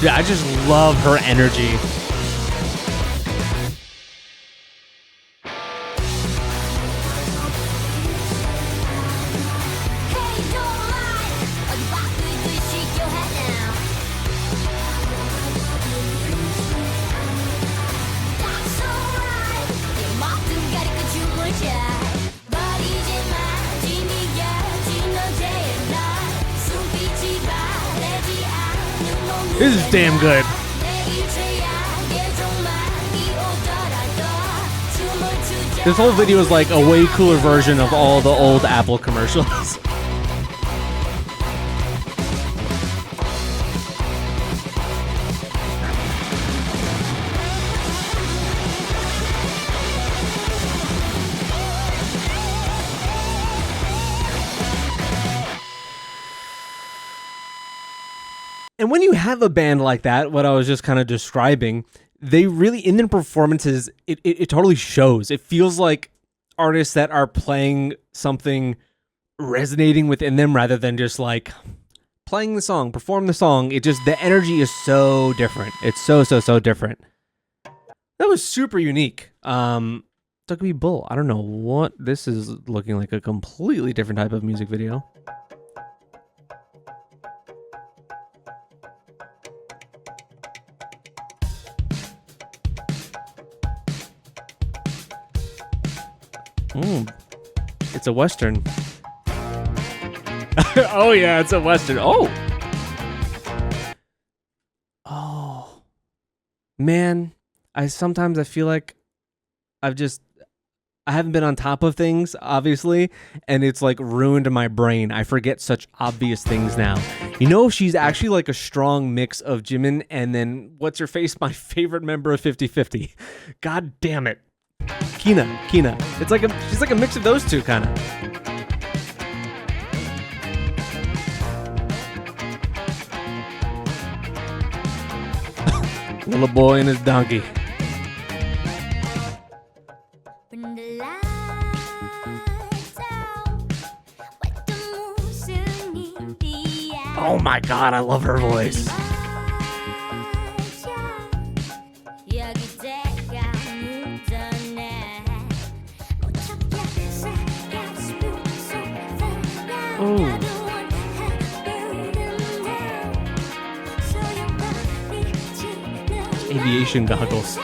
Yeah, I just love her energy. This is damn good. This whole video is like a way cooler version of all the old Apple commercials. And when you have a band like that, what I was just kind of describing, they really, in their performances, it totally shows. It feels like artists that are playing something resonating within them rather than just like playing the song, perform the song. It just, the energy is so different. It's so different. That was super unique. TOKKEBI-BULL. I don't know what, this is looking like a completely different type of music video. It's a Western. Oh yeah, it's a Western. Oh man, sometimes I feel like I haven't been on top of things, obviously, and it's like ruined my brain. I forget such obvious things now. You know, she's actually like a strong mix of Jimin and then what's her face, my favorite member of 50/50. God damn it. KINO. It's like she's like a mix of those two, kind of. Little boy and his donkey. Oh my god, I love her voice. Aviation goggles.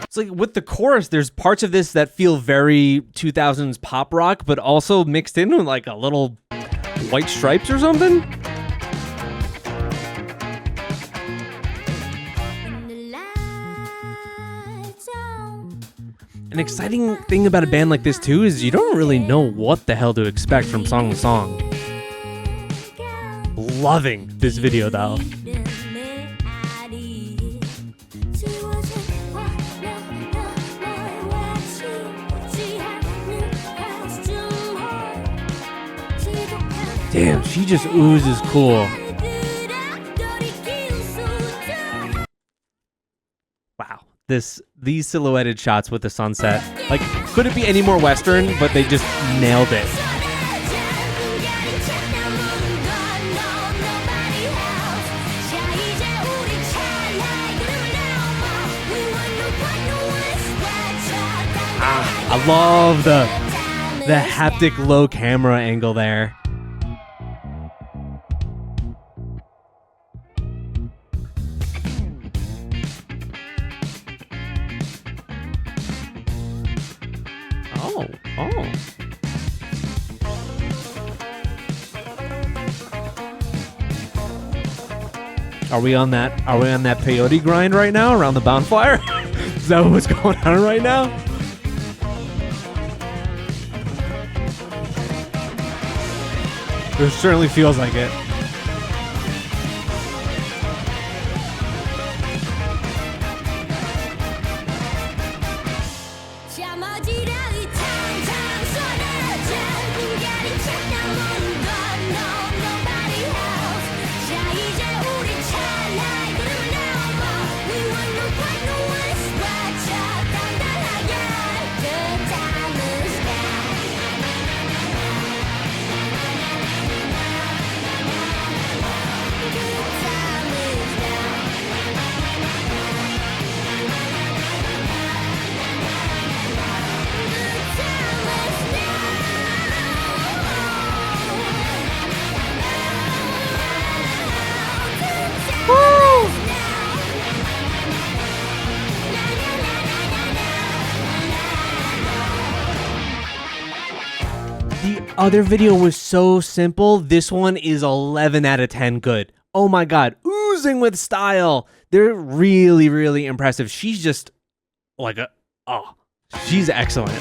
It's like with the chorus, there's parts of this that feel very 2000s pop rock, but also mixed in with like a little White Stripes or something. An exciting thing about a band like this too is you don't really know what the hell to expect from song to song. Loving this video though. Damn, she just oozes cool. Wow. These silhouetted shots with the sunset. Like, could it be any more Western? But they just nailed it. I love the haptic low camera angle there. Oh. Are we on that peyote grind right now around the bonfire? Is that what's going on right now? It certainly feels like it. Other video was so simple. This one is 11 out of 10 good. Oh my god, oozing with style. They're really, really impressive. She's just like she's excellent.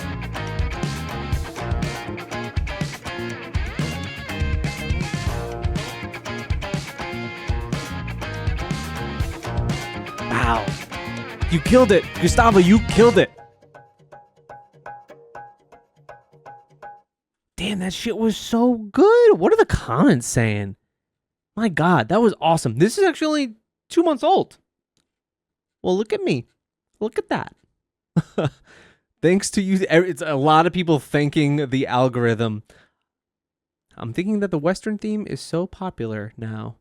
Wow. You killed it. Gustavo, you killed it. Damn, that shit was so good. What are the comments saying? My god, that was awesome. This is actually 2 months old. Well, look at me. Look at that. Thanks to you. It's a lot of people thanking the algorithm. I'm thinking that the Western theme is so popular now.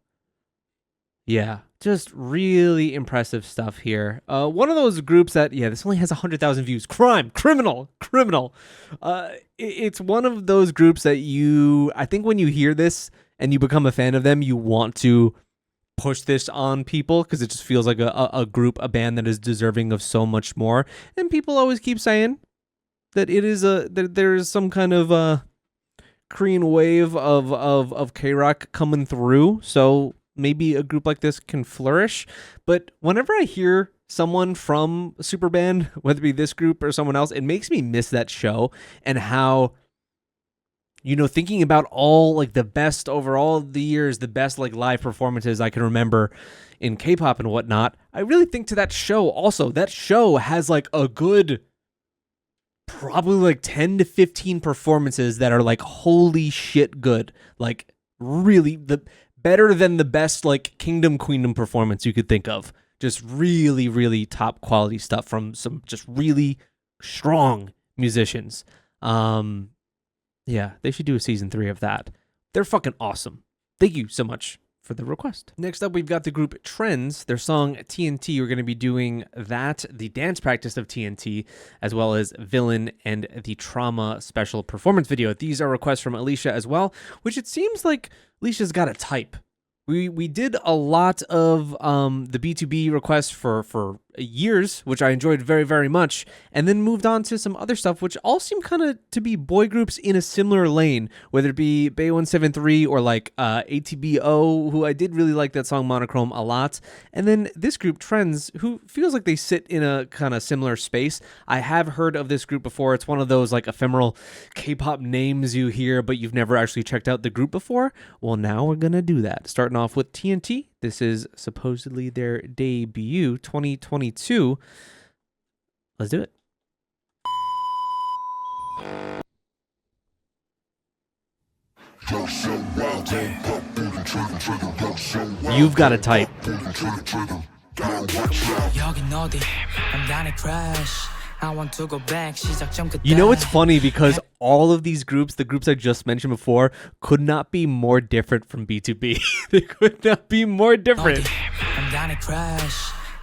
Yeah, just really impressive stuff here. One of those groups that, this only has 100,000 views. Criminal. It's one of those groups that I think when you hear this and you become a fan of them, you want to push this on people because it just feels like a group, a band that is deserving of so much more. And people always keep saying that that there is some kind of Korean wave of K-rock coming through. So maybe a group like this can flourish. But whenever I hear someone from a super band, whether it be this group or someone else, it makes me miss that show and how, thinking about all like the best over all the years, the best like live performances I can remember in K-pop and whatnot, I really think to that show also. That show has like a good probably like 10 to 15 performances that are like holy shit good. Like really better than the best like Kingdom Queendom performance you could think of. Just really, really top quality stuff from some just really strong musicians. Yeah, they should do a season 3 of that. They're fucking awesome. Thank you so much for the request. Next up, we've got the group TRENDZ. Their song TNT. We're going to be doing that, the dance practice of TNT, as well as Villain and the Trauma special performance video. These are requests from Alicia as well, which it seems like Alicia's got a type. We did a lot of the B2B requests for years, which I enjoyed very, very much, and then moved on to some other stuff, which all seem kind of to be boy groups in a similar lane, whether it be Bay173 or like ATBO, who I did really like that song Monochrome a lot, and then this group TRENDZ, who feels like they sit in a kind of similar space. I have heard of this group before. It's one of those like ephemeral K-pop names you hear, but you've never actually checked out the group before. Well, now we're gonna do that. Starting off with TNT. This is supposedly their debut, 2022. Let's do it. Just so You've got a type. You know it's funny because all of these groups, the groups I just mentioned before, could not be more different from B2B. They could not be more different.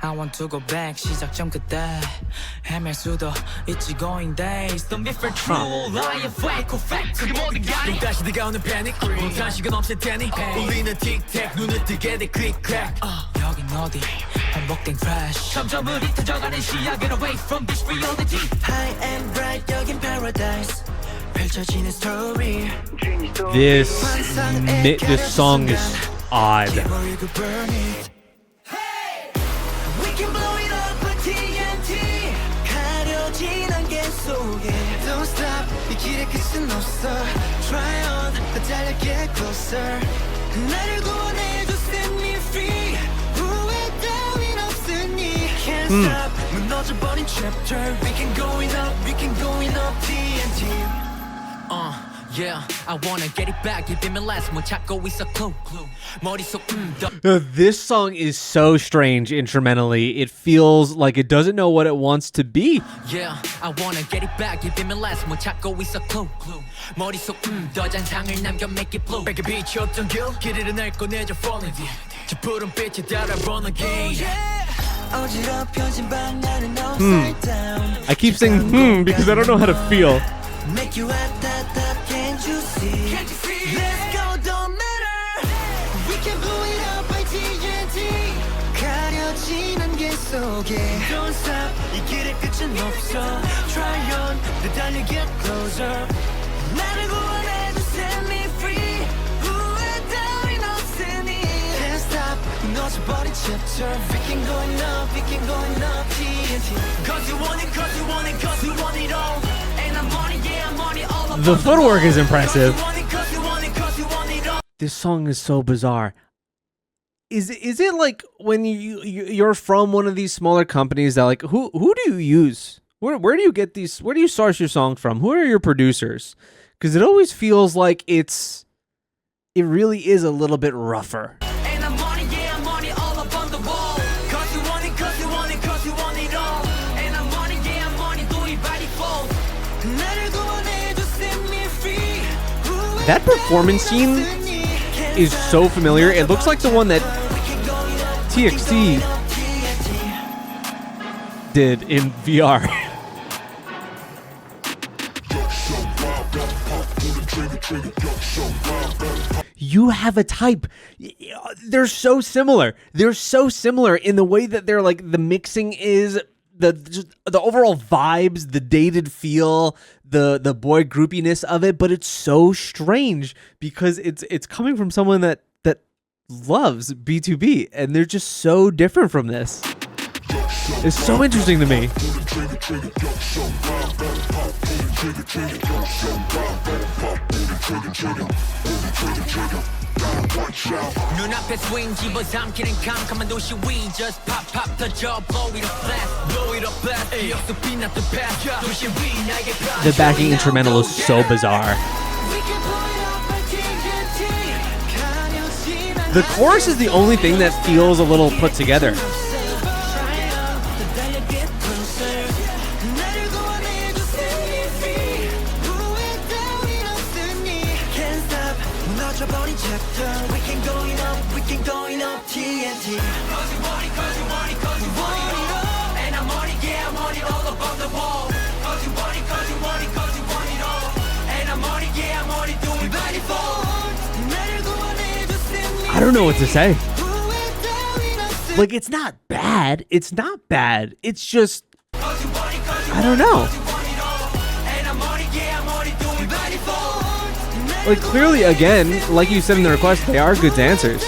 I want to go back 시작점 그때 헤맬 수도 있지 going days Don't be for true lie fake or fact 그게 모든 게 다시 다가오는 panic 다시건 없을 테니 울리는 틱택 눈을 뜨게 돼 click clack 여긴 어디 반복된 crash 점점 흐릿해져가는 시야 get away from this reality High and bright 여긴 paradise 펼쳐지는 story This song is odd. Don't stop 이 길의 끝은 없어 Try on 달려 get closer 나를 구원해줘 set me free 후회 따윈 없으니 Can't stop 무너져버린 chapter We can going up, we can going up TNT Yeah, I wanna get it back 입이면 last 못 찾고 있어 clue 머릿속 This song is so strange instrumentally. It feels like it doesn't know what it wants to be. Yeah, I wanna get it back 입이면 last 못 찾고 있어 clue 머릿속 더 잔상을 남겨 make it blue 밝게 빛이 없던 길을 날 꺼내줘 falling 저 푸른 빛에 따라 run again 어지럽혀진 방 나는 upside down I keep saying because I don't know how to feel. Make you at that can't you see? Let's go don't matter We can blow it up by TNT 가려진 안개 속에 Don't stop 이 길의 끝은 없어 Try on 더 달려 get closer 나를 구원해줘 set me free 후회 따윈 없으니 Can't stop 무너져버린 chapter We can going up, we can going up TNT Cause you want it, cause you want it, cause you want it all The footwork is impressive. This song is so bizarre. Is it like when you're from one of these smaller companies that like who do you use? Where do you get these? Where do you source your songs from? Who are your producers? Because it always feels like it really is a little bit rougher. That performance scene is so familiar. It looks like the one that TXT did in VR. You have a type. They're so similar. They're so similar in the way that they're like the mixing is the overall vibes, the dated feel, the boy groupiness of it, but it's so strange because it's coming from someone that loves B2B and they're just so different from this. It's so interesting to me. 눈앞에 swing 집어삼키는 캄캄한 도시 we just pop 터져 blow it up blast 기억 속 빛났던 past 도시 위 나에게 The backing instrumental is so bizarre. The chorus is the only thing that feels a little put together. I don't know what to say. Like, it's not bad. It's not bad. It's just, I don't know. Like, clearly, again, like you said in the request, they are good dancers.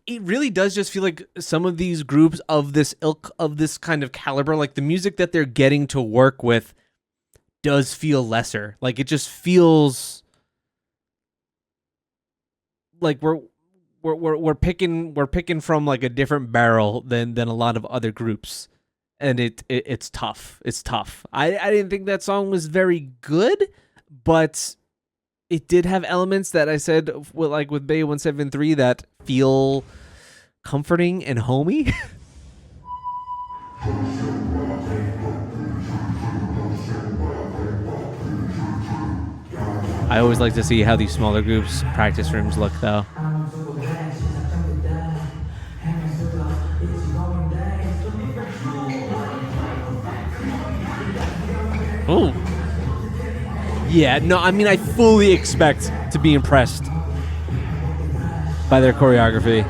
It really does just feel like some of these groups of this ilk, of this kind of caliber, like the music that they're getting to work with does feel lesser. Like it just feels like we're picking from like a different barrel than a lot of other groups. and it's tough. It's tough. I didn't think that song was very good, but it did have elements that I said, like with Bay 173, that feel comforting and homey. I always like to see how these smaller groups' practice rooms look, though. Oh. Yeah, no, I mean, I fully expect to be impressed by their choreography.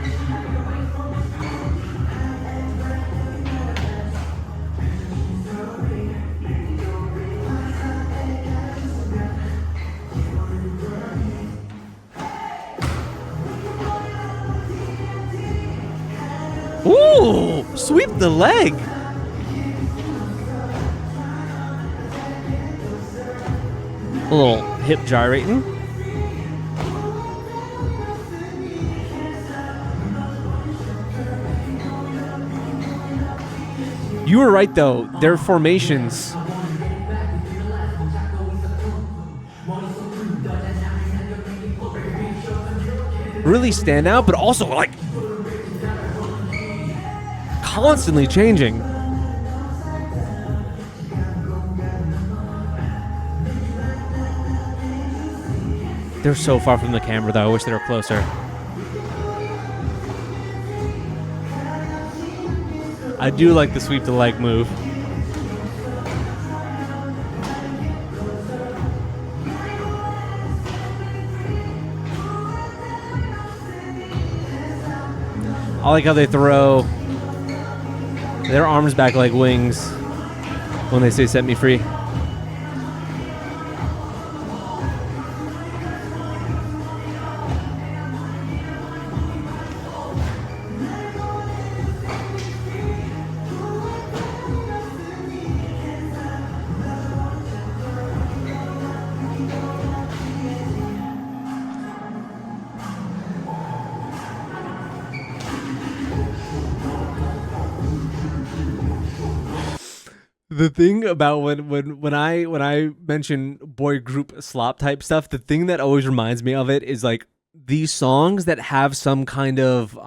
Ooh, sweep the leg. A little hip gyrating. You were right, though. Their formations really stand out, but also, like, constantly changing. They're so far from the camera, though. I wish they were closer. I do like the sweep the leg move. I like how they throw their arms back like wings when they say "set me free." The thing about when I mention boy group slop type stuff, the thing that always reminds me of it is like these songs that have some kind of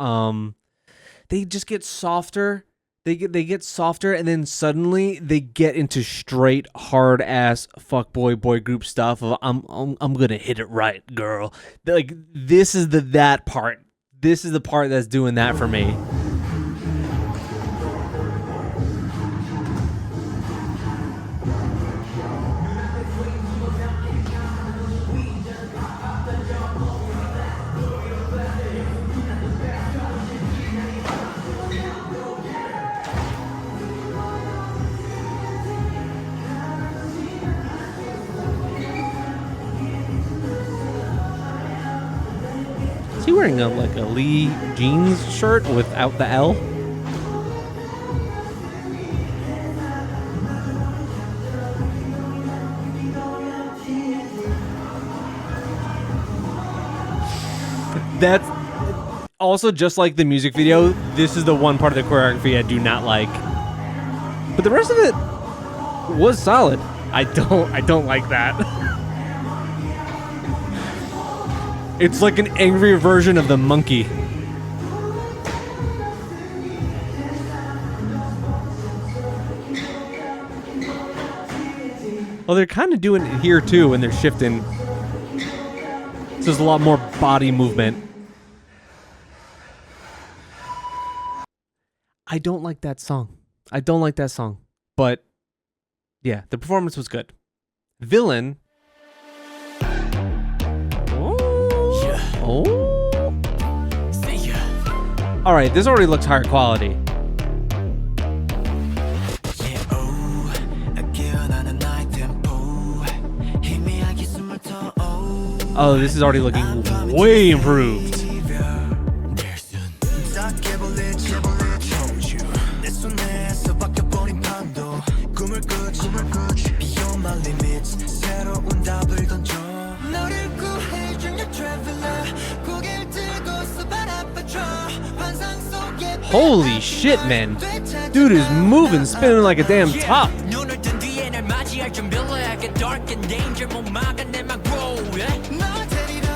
they just get softer. They get softer, and then suddenly they get into straight hard ass fuckboy boy group stuff of I'm gonna hit it right, girl. Like this is that part. This is the part that's doing that for me. Is he wearing a Lee jeans shirt without the L? That's also just like the music video. This is the one part of the choreography I do not like, but the rest of it was solid. I don't like that. It's like an angrier version of the monkey. Well, they're kind of doing it here too when they're shifting. So there's a lot more body movement. I don't like that song. But yeah, the performance was good. Villain. Oh. All right, this already looks higher quality. Oh, this is already looking way improved. Holy shit, man. Dude is moving, spinning like a damn top. 눈을 뜬 뒤에 날 맞이할 준비를 해. Get dark and danger 못 막아내 my grow. 널 데리러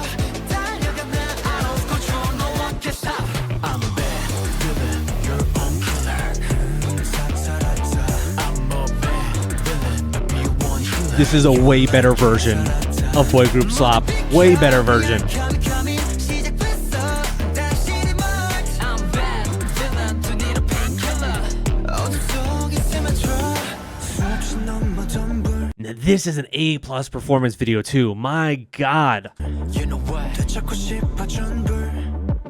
달려가 나 out of control. No one can stop. I'm bad, villain, your own killer. I'm a bad villain, but me one killer. This is a way better version of boy group slop. Way better version. Now this is an A+ performance video too. My God. You know what? 되찾고 싶어 전부.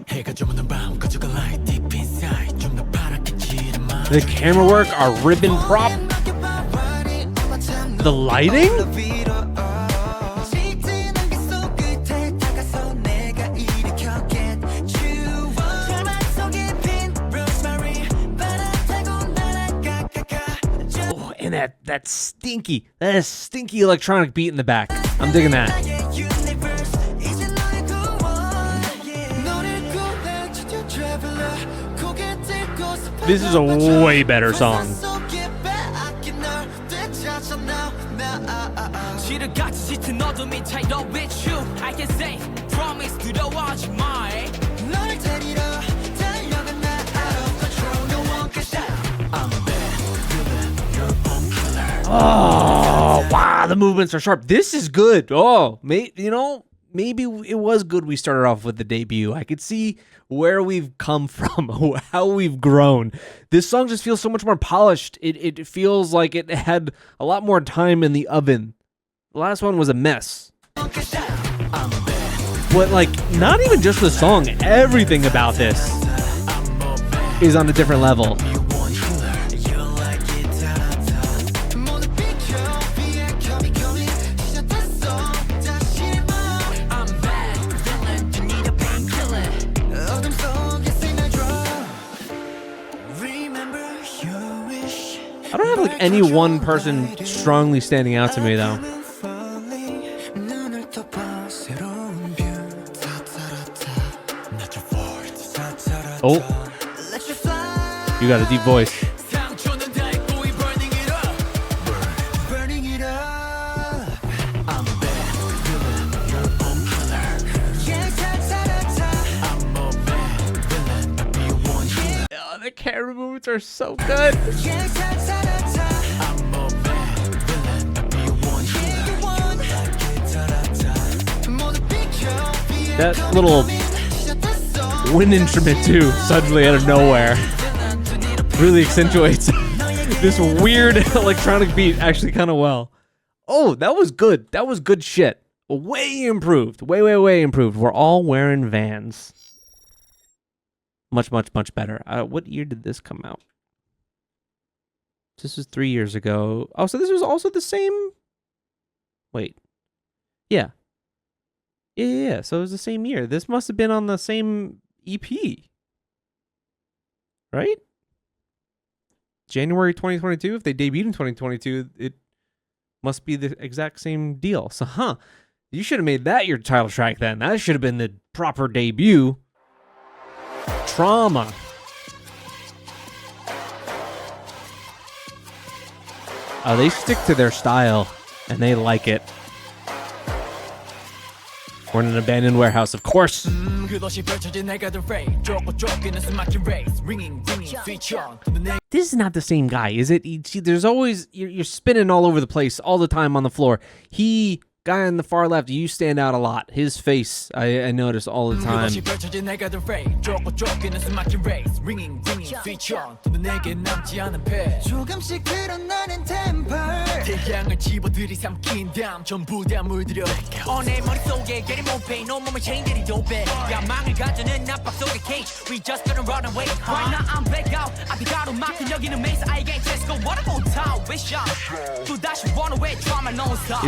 해가 저무는 밤 가져가 light deep inside. 좀 더 파랗게 지른 맘. The camera work, our ribbon prop, the lighting. Oh, and that stinky electronic beat in the back. I'm digging that. This is a way better song. Oh, wow, the movements are sharp. This is good. Oh, maybe it was good we started off with the debut. I could see where we've come from, how we've grown. This song just feels so much more polished. It feels like it had a lot more time in the oven. The last one was a mess. But like, not even just the song, everything about this is on a different level. I don't have like any one person strongly standing out to me though. Oh, you got a deep voice. Oh, the camera movements are so good. That little wind instrument too, suddenly out of nowhere, really accentuates this weird electronic beat actually kind of well. Oh, that was good. That was good shit. Way improved. Way improved. We're all wearing Vans. Much better. What year did this come out? This was 3 years ago. Oh, so this was also the same. Wait. Yeah. Yeah. So it was the same year. This must have been on the same EP. Right? January 2022. If they debuted in 2022, it must be the exact same deal. So, you should have made that your title track then. That should have been the proper debut. Trauma. Oh, they stick to their style, and they like it. We're in an abandoned warehouse, of course. This is not the same guy, is it? There's always, you're spinning all over the place all the time on the floor. Guy on the far left, you stand out a lot. His face, I notice all the time. You're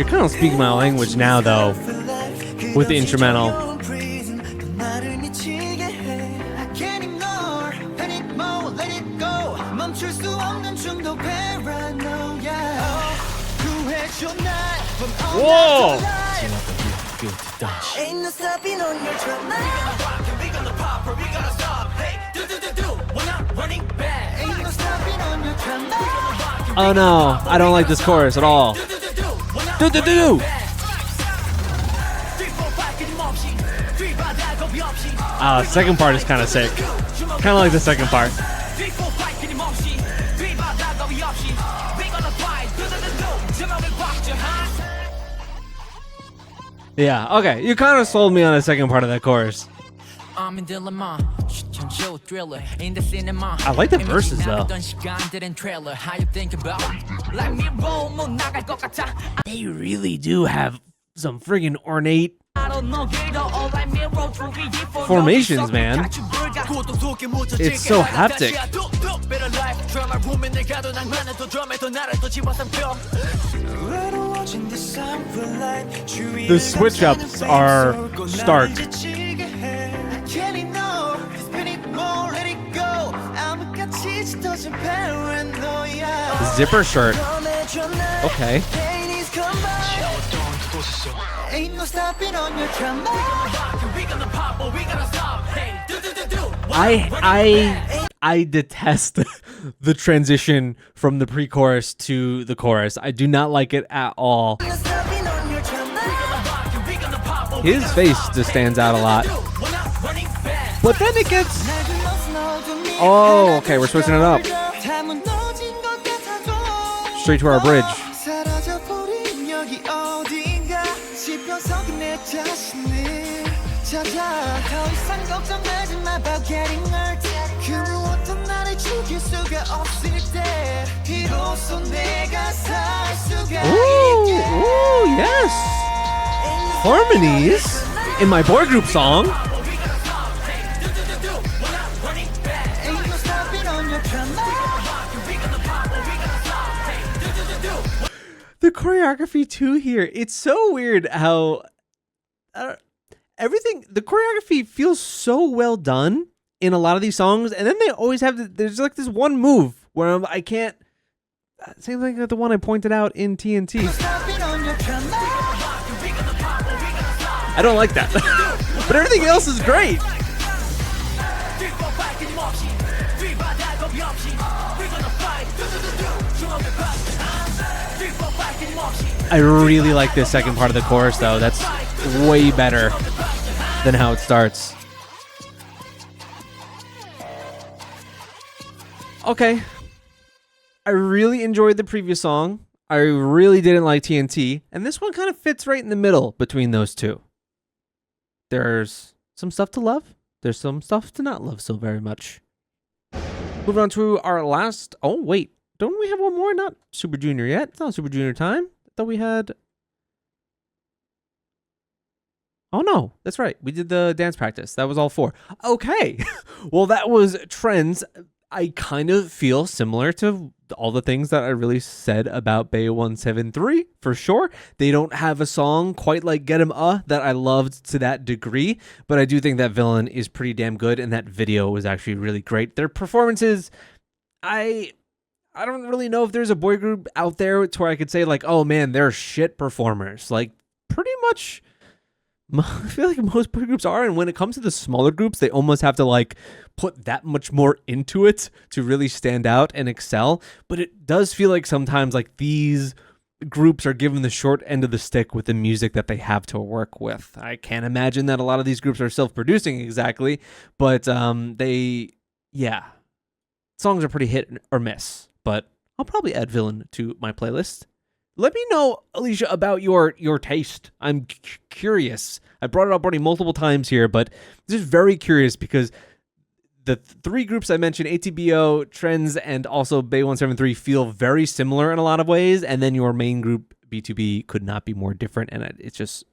kind of speaking my language now, though, with the instrumental. Whoa! Oh no, I don't like this chorus at all. Do. Second part is kind of sick. Kind of like the second part. Yeah, okay. You kind of sold me on the second part of that chorus. I like the verses though. They really do have some friggin' ornate formations, man. It's so haptic. The switch ups are stark. Zipper shirt. Okay. I detest the transition from the pre-chorus to the chorus. I do not like it at all. His face just stands out a lot. But then it gets... Oh, okay, we're switching it up. Straight to our bridge. Ooh, yes. Harmonies in my boy group song. The choreography too here. It's so weird how everything, the choreography feels so well done in a lot of these songs, and then they always have there's like this one move where I can't. Same thing like the one I pointed out in TNT. I don't like that, but everything else is great. I really like this second part of the chorus though. That's way better than how it starts. Okay. I really enjoyed the previous song. I really didn't like TNT. And this one kind of fits right in the middle between those two. There's some stuff to love. There's some stuff to not love so very much. Moving on to our last... Oh, wait. Don't we have one more? Not Super Junior yet. It's not Super Junior time. I thought we had... Oh, no. That's right. We did the dance practice. That was all 4. Okay. Well, that was TRENDZ. I kind of feel similar to all the things that I really said about Bae 173 for sure. They don't have a song quite like Get 'Em that I loved to that degree, but I do think that Villain is pretty damn good, and that video was actually really great. Their performances, I don't really know if there's a boy group out there to where I could say like, oh man, they're shit performers. Like pretty much, I feel like most boy groups are, and when it comes to the smaller groups, they almost have to like put that much more into it to really stand out and excel. But it does feel like sometimes like these groups are given the short end of the stick with the music that they have to work with. I can't imagine that a lot of these groups are self-producing exactly, but songs are pretty hit or miss. But I'll probably add Villain to my playlist. Let me know, Alicia, about your taste. I'm curious. I brought it up already multiple times here, but just very curious because the 3 groups I mentioned, ATBO, TRENDZ, and also Bae 173 feel very similar in a lot of ways, and then your main group, B2B, could not be more different, and it's just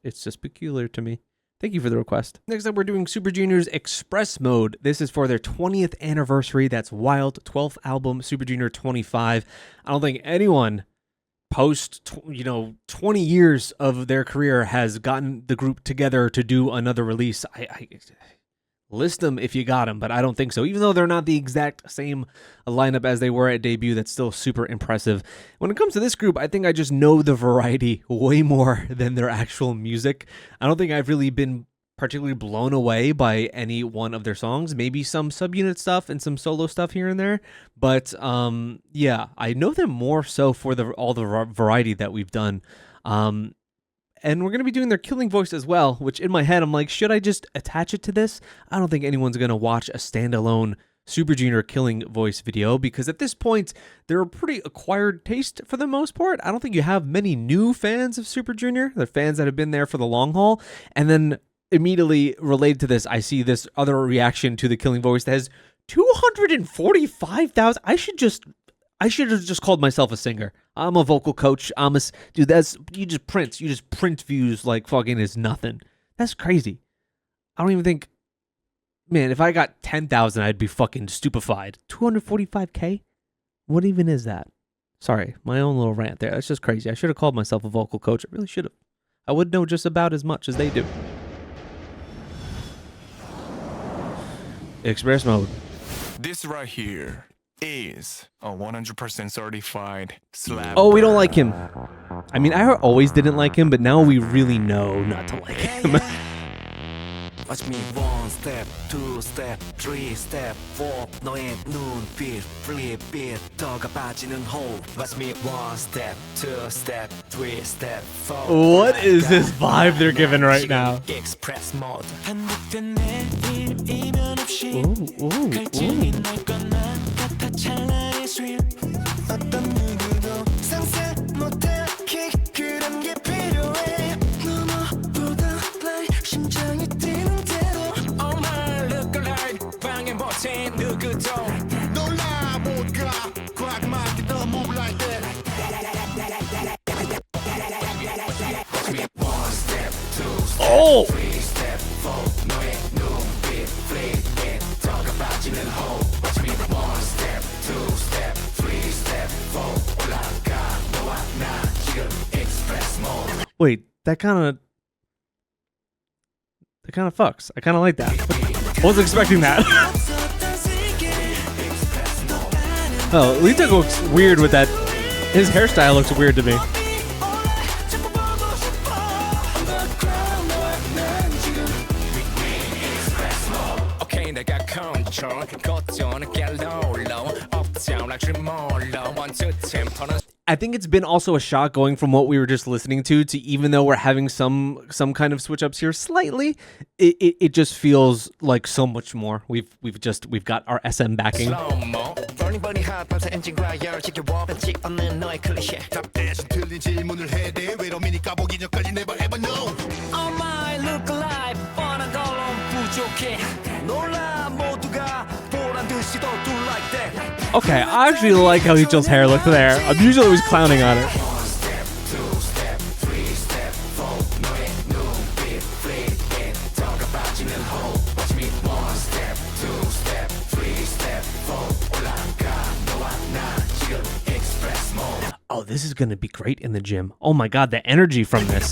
peculiar to me. Thank you for the request. Next up, we're doing Super Junior's Express Mode. This is for their 20th anniversary. That's wild. 12th album, Super Junior 25. I don't think anyone post 20 years of their career has gotten the group together to do another release. I list them if you got them, but I don't think so. Even though they're not the exact same lineup as they were at debut, that's still super impressive. When it comes to this group, I think I just know the variety way more than their actual music. I don't think I've really been particularly blown away by any one of their songs. Maybe some subunit stuff and some solo stuff here and there, but yeah, I know them more so for all the variety that we've done. And we're going to be doing their Killing Voice as well, which in my head I'm like, should I just attach it to this? I don't think anyone's going to watch a standalone Super Junior Killing Voice video, because at this point they're a pretty acquired taste for the most part. I don't think you have many new fans of Super Junior. They're fans that have been there for the long haul. And then immediately related to this, I see this other reaction to the Killing Voice that has 245,000. I should have just called myself a singer. I'm a vocal coach. Dude, you just print views like fucking is nothing. That's crazy. I don't even think, man, if I got 10,000, I'd be fucking stupefied. 245K? What even is that? Sorry, my own little rant there. That's just crazy. I should have called myself a vocal coach. I really should have. I would know just about as much as they do. Express mode. This right here is a 100% certified slap. Oh, we don't like him. I mean, I always didn't like him, but now we really know not to like him. Watch me 1 step, 2 step, 3 step, 4 너의 눈빛, flip it, 더가 빠지는 호흡. Watch me 1 step, 2 step, 3 step, 4. What is this vibe they're giving right now? Express mode. 반복된 내일이면 없이 Ooh. 갈증이 날 것만 같아 찬란히 sweet. 어떤 누구도 상상 못할 kick 그런 게 필요해. 너무보다 like 심장이 뛰는 대로. Oh my look alike 방해 못해 누구도 놀라 못 가. Quack market the move like that. One step, 2 step, Oh! 3 step, 4 너의 눈빛 flip it 더가 빠지는 호흡. Watch me 1 step, 2 step, 3 step, 4 올라가 너와 나 지금 express mode. Wait, that kind of fucks. I kind of like that. I wasn't expecting that. Oh, Lita looks weird with that. His hairstyle looks weird to me. Okay, 내가 control 걱정은 get low, low, uptown like tremolo. 1, 2, 3 I think it's been also a shock going from what we were just listening to even though we're having some kind of switch ups here slightly, it just feels like so much more. We've got our SM backing. slow-mo. Burning body hot 밤새 엔진과 열지켜워 벤치 없는 너의 클리셰. 답 대신 틀린 질문을 해대 외로우니까 보기 전까지 never ever know. Oh my look alive 뻔한 걸로 부족해. 놀라 모두가 보란 듯이 더 do like that. Okay, I actually like how Hichel's hair looked there. I'm usually always clowning on it. 1 step, 2 step, 3 step, 4 너의 눈빛 flip it 더가 빠지는 호흡. Watch me 1 step, 2 step, 3 step, 4 올라가 너와 나 지금 express mode. Oh, this is gonna be great in the gym. Oh my god, the energy from this.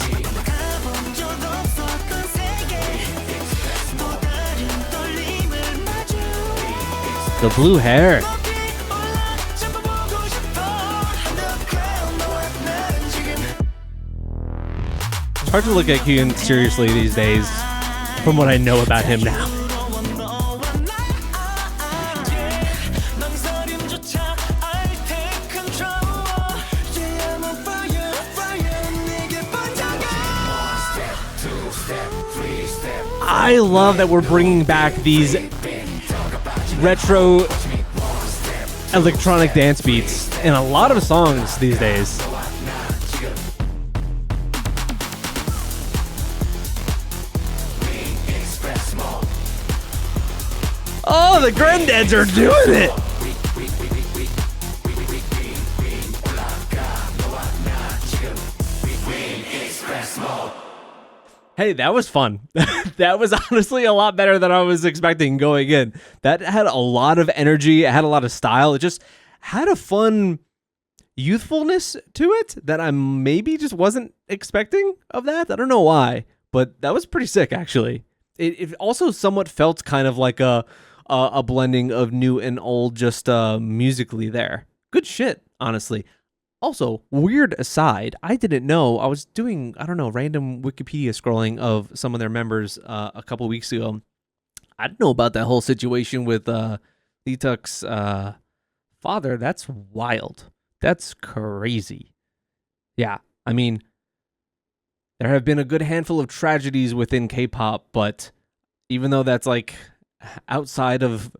The blue hair. It's hard to look at Kyun seriously these days, from what I know about him now. I love that we're bringing back these retro electronic dance beats in a lot of songs these days. Oh, the granddads are doing it! Hey, that was fun. That was honestly a lot better than I was expecting going in. That had a lot of energy. It had a lot of style. It just had a fun youthfulness to it that I maybe just wasn't expecting of that. I don't know why, but that was pretty sick, actually. It also somewhat felt kind of like a blending of new and old just musically there. Good shit, honestly. Also, weird aside, I didn't know. I was doing, I don't know, random Wikipedia scrolling of some of their members a couple weeks ago. I didn't know about that whole situation with Leetuk's father. That's wild. That's crazy. Yeah, I mean, there have been a good handful of tragedies within K-pop, but even though that's like outside of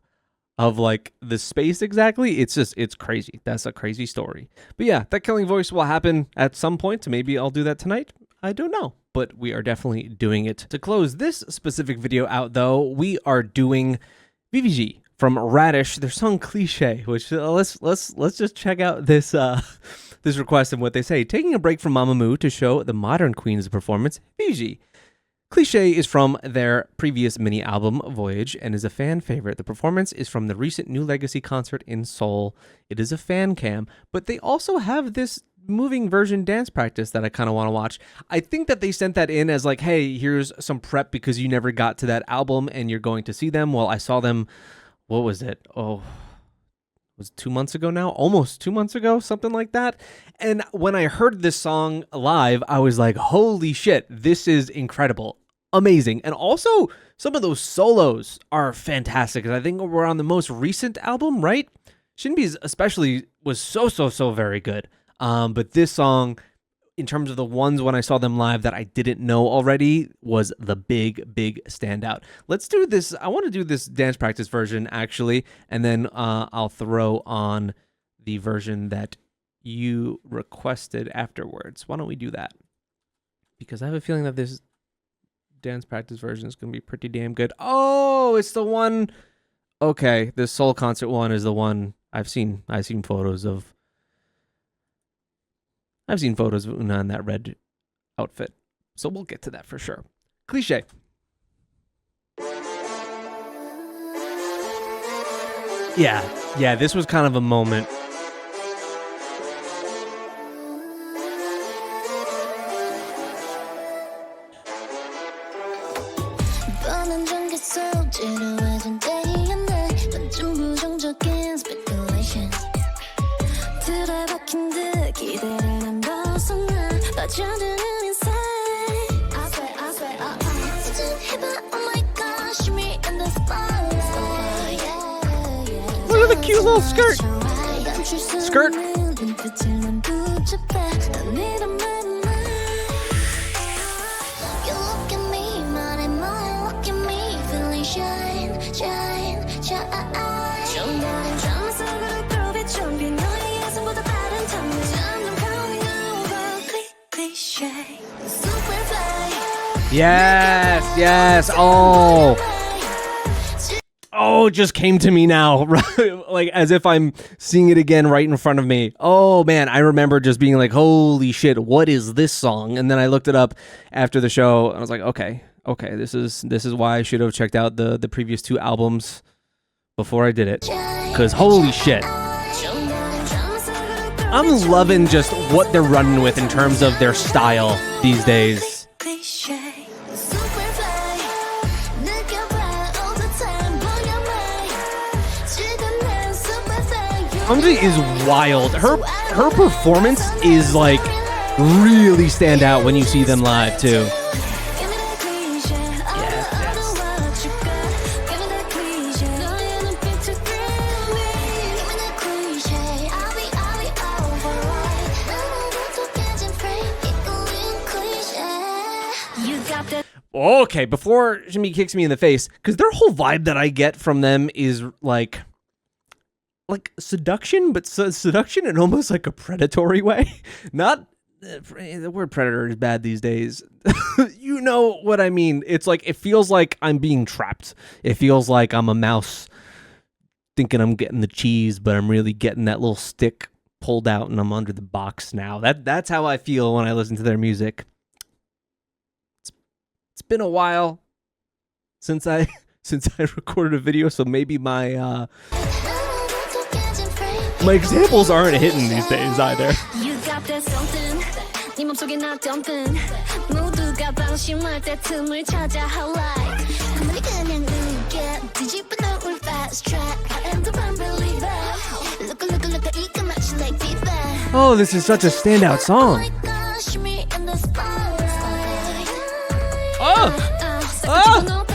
like the space exactly, it's crazy. That's a crazy story. But yeah, that killing voice will happen at some point. Maybe I'll do that tonight. I don't know, but we are definitely doing it. To close this specific video out though, we are doing VIVIZ from Radish, their song Cliche, which let's just check out this this request and what they say. Taking a break from Mamamoo to show the modern Queen's performance, VIVIZ. Cliche is from their previous mini album, Voyage, and is a fan favorite. The performance is from the recent New Legacy concert in Seoul. It is a Fancam, but they also have this moving version dance practice that I kind of want to watch. I think that they sent that in as like, hey, here's some prep because you never got to that album and you're going to see them. Well, I saw them, what was it? Oh, was it 2 months ago now? Almost 2 months ago, something like that. And when I heard this song live, I was like, holy shit, this is incredible. Amazing. And also, some of those solos are fantastic. I think we're on the most recent album, right? Shinbi's especially was so very good. But this song, in terms of the ones when I saw them live that I didn't know already, was the big standout. Let's do this. I want to do this dance practice version, actually, and then I'll throw on the version that you requested afterwards. Why don't we do that? Because I have a feeling that this dance practice version is going to be pretty damn good. Oh, it's the one. Okay, the Seoul concert one is the one I've seen photos of. I've seen photos of Younha in that red outfit. So we'll get to that for sure. Cliche. Yeah, this was kind of a moment. Look at the cute little skirt. Skirt. Yes. Oh, it just came to me now, like as if I'm seeing it again right in front of me. Oh man, I remember just being like, holy shit, what is this song? And then I looked it up after the show and I was like, okay, this is why I should have checked out the previous 2 albums before I did it. Cause holy shit. I'm loving just what they're running with in terms of their style these days. Hamza is wild. Her performance is like really stand out when you see them live too. Okay, before Jimmy kicks me in the face, because their whole vibe that I get from them is like seduction, but seduction in almost like a predatory way. Not the word predator is bad these days. You know what I mean? It's like it feels like I'm being trapped. It feels like I'm a mouse thinking I'm getting the cheese, but I'm really getting that little stick pulled out and I'm under the box now. That's how I feel when I listen to their music. It's been a while since I recorded a video, so maybe my examples aren't hitting these days either. You got that something. 네 맘속에 나 dumping. 모두가 방심할 때 틈을 찾아 highlight. 아무리 그냥 웃게 뒤집어 놓을 fast track. I am the unbeliever. Look, 이거 마치 like feedback. Oh, this is such a standout song. Oh! Oh!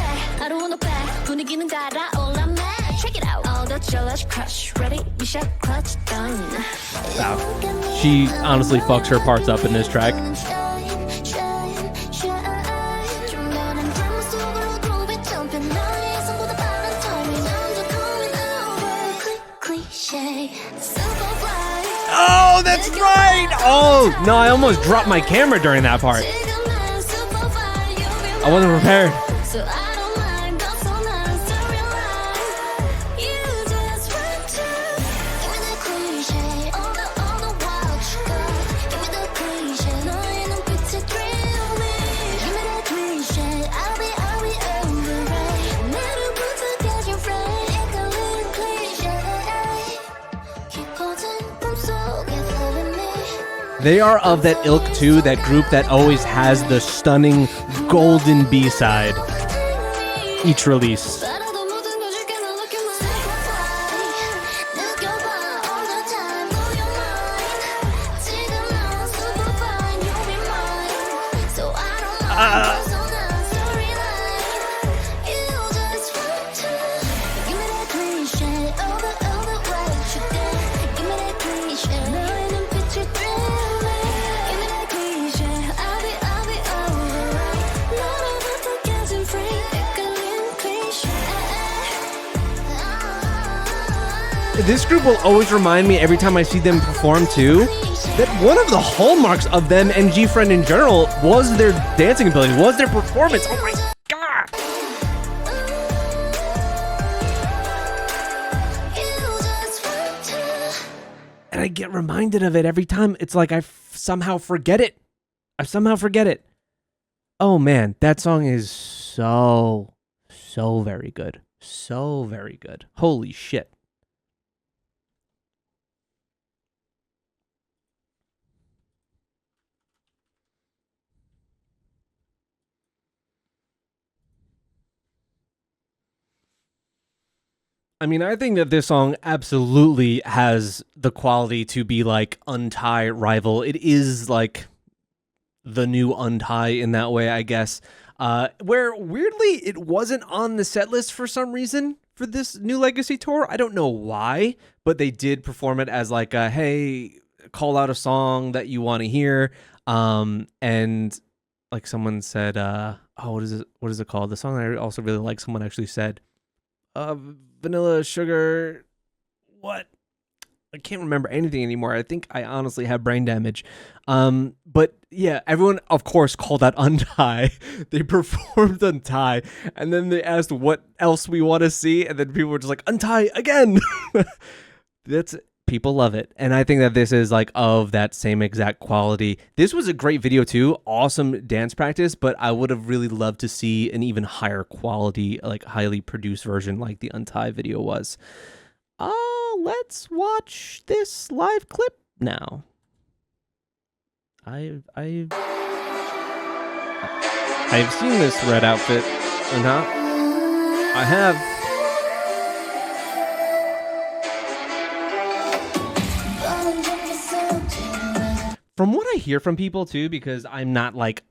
Wow. She honestly fucks her parts up in this track. Oh, that's right! Oh, no, I almost dropped my camera during that part. I wasn't prepared. They are of that ilk too, that group that always has the stunning golden B-side each release. This group will always remind me every time I see them perform too, that one of the hallmarks of them and G-Friend in general was their dancing ability, was their performance. Oh my god! And I get reminded of it every time. It's like I somehow forget it. Oh man, that song is so very good. So very good. Holy shit. I mean, I think that this song absolutely has the quality to be like Untie rival. It is like the new Untie in that way, I guess. Where weirdly it wasn't on the set list for some reason for this new Legacy tour. I don't know why, but they did perform it as like a, hey, call out a song that you want to hear. And like someone said, what is it called? The song I also really like, someone actually said, Vanilla Sugar, what? I can't remember anything anymore. I think I honestly have brain damage. But yeah, everyone, of course, called that Untie. They performed Untie, and then they asked what else we want to see, and then people were just like, Untie again! People love it. And I think that this is like of that same exact quality. This was a great video too. Awesome dance practice, but I would have really loved to see an even higher quality, like highly produced version like the Untie video was. Let's watch this live clip now. I've seen this red outfit. I have. From what I hear from people too, because I'm not like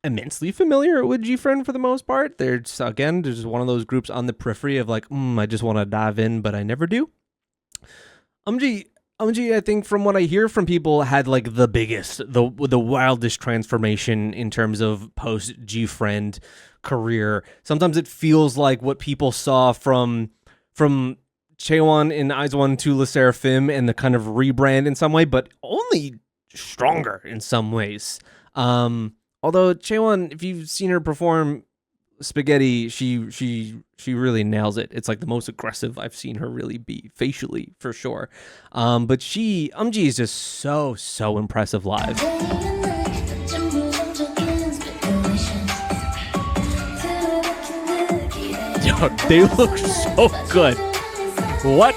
immensely familiar with G-Friend for the most part, they're just, again, there's just one of those groups on the periphery of like, I just want to dive in, but I never do. Umji, I think from what I hear from people, had like the biggest, the wildest transformation in terms of post G-Friend career. Sometimes it feels like what people saw from Chaewon in IZ*ONE to Le Sserafim and the kind of rebrand in some way, but only stronger in some ways. Although Chaewon, if you've seen her perform Spaghetti, she really nails it. It's like the most aggressive I've seen her really be facially, for sure. But Umji is just so impressive live. Yo, they look so good. What?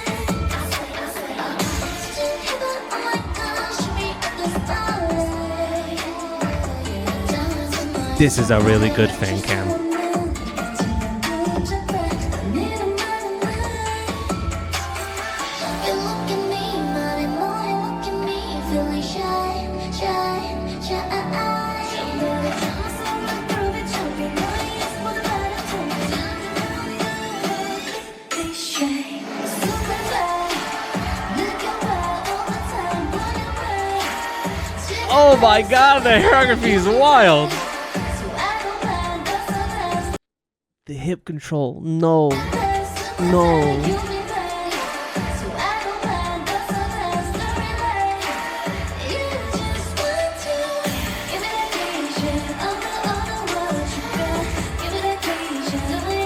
This is a really good Fancam. Oh my god, the choreography is wild. The hip control, no. No.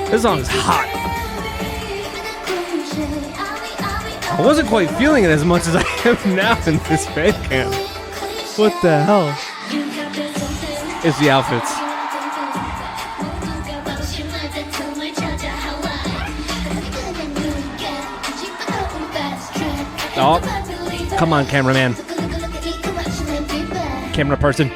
This song is hot. I wasn't quite feeling it as much as I am now in this Fancam. What the hell? It's the outfits. Oh, come on, cameraman. Camera person.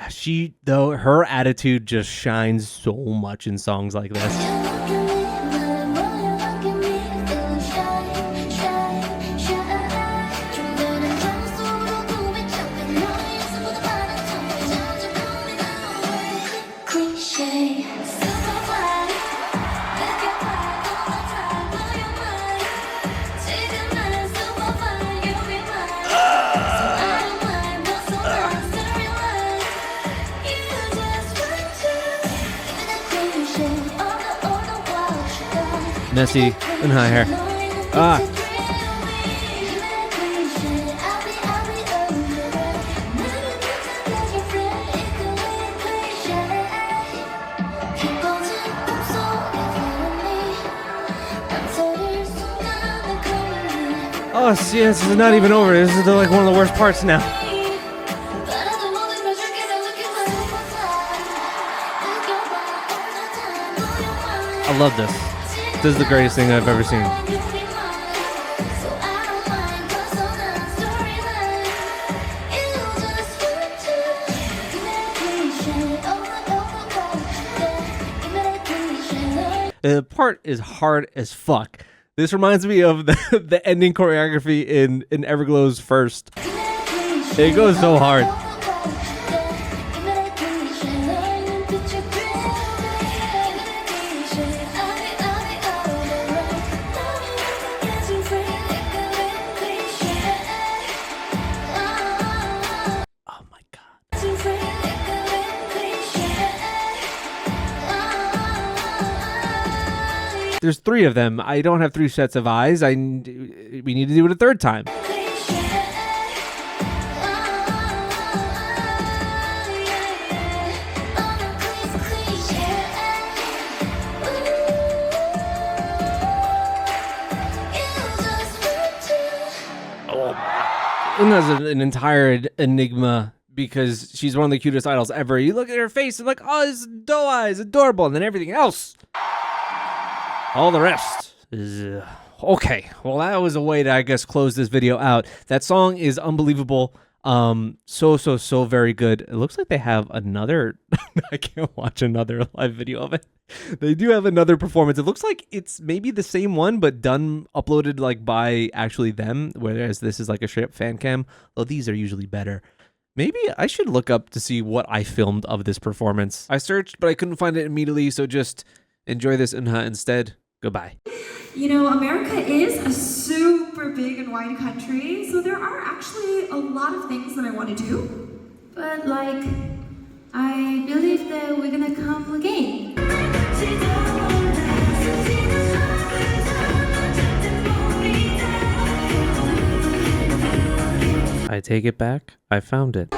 She, though, her attitude just shines so much in songs like this. Messy and high hair. Ah. Oh, see, this is not even over. This is like one of the worst parts now. I love this. This is the greatest thing I've ever seen. The part is hard as fuck. This reminds me of the ending choreography in Everglow's first. It goes so hard. There's 3 of them. I don't have 3 sets of eyes. We need to do it a third time. Younha's an entire enigma because she's one of the cutest idols ever. You look at her face and like, oh, it's doe eyes, adorable, and then everything else. All the rest is okay. Well, that was a way to, I guess, close this video out. That song is unbelievable. So very good. It looks like they have another. I can't watch another live video of it. They do have another performance. It looks like it's maybe the same one, but uploaded like by actually them, whereas this is like a straight up fan cam. Well, these are usually better. Maybe I should look up to see what I filmed of this performance. I searched, but I couldn't find it immediately, so just enjoy this Younha instead. Goodbye. You know, America is a super big and wide country, so there are actually a lot of things that I want to do. But like, I believe that we're gonna come again. I take it back. I found it.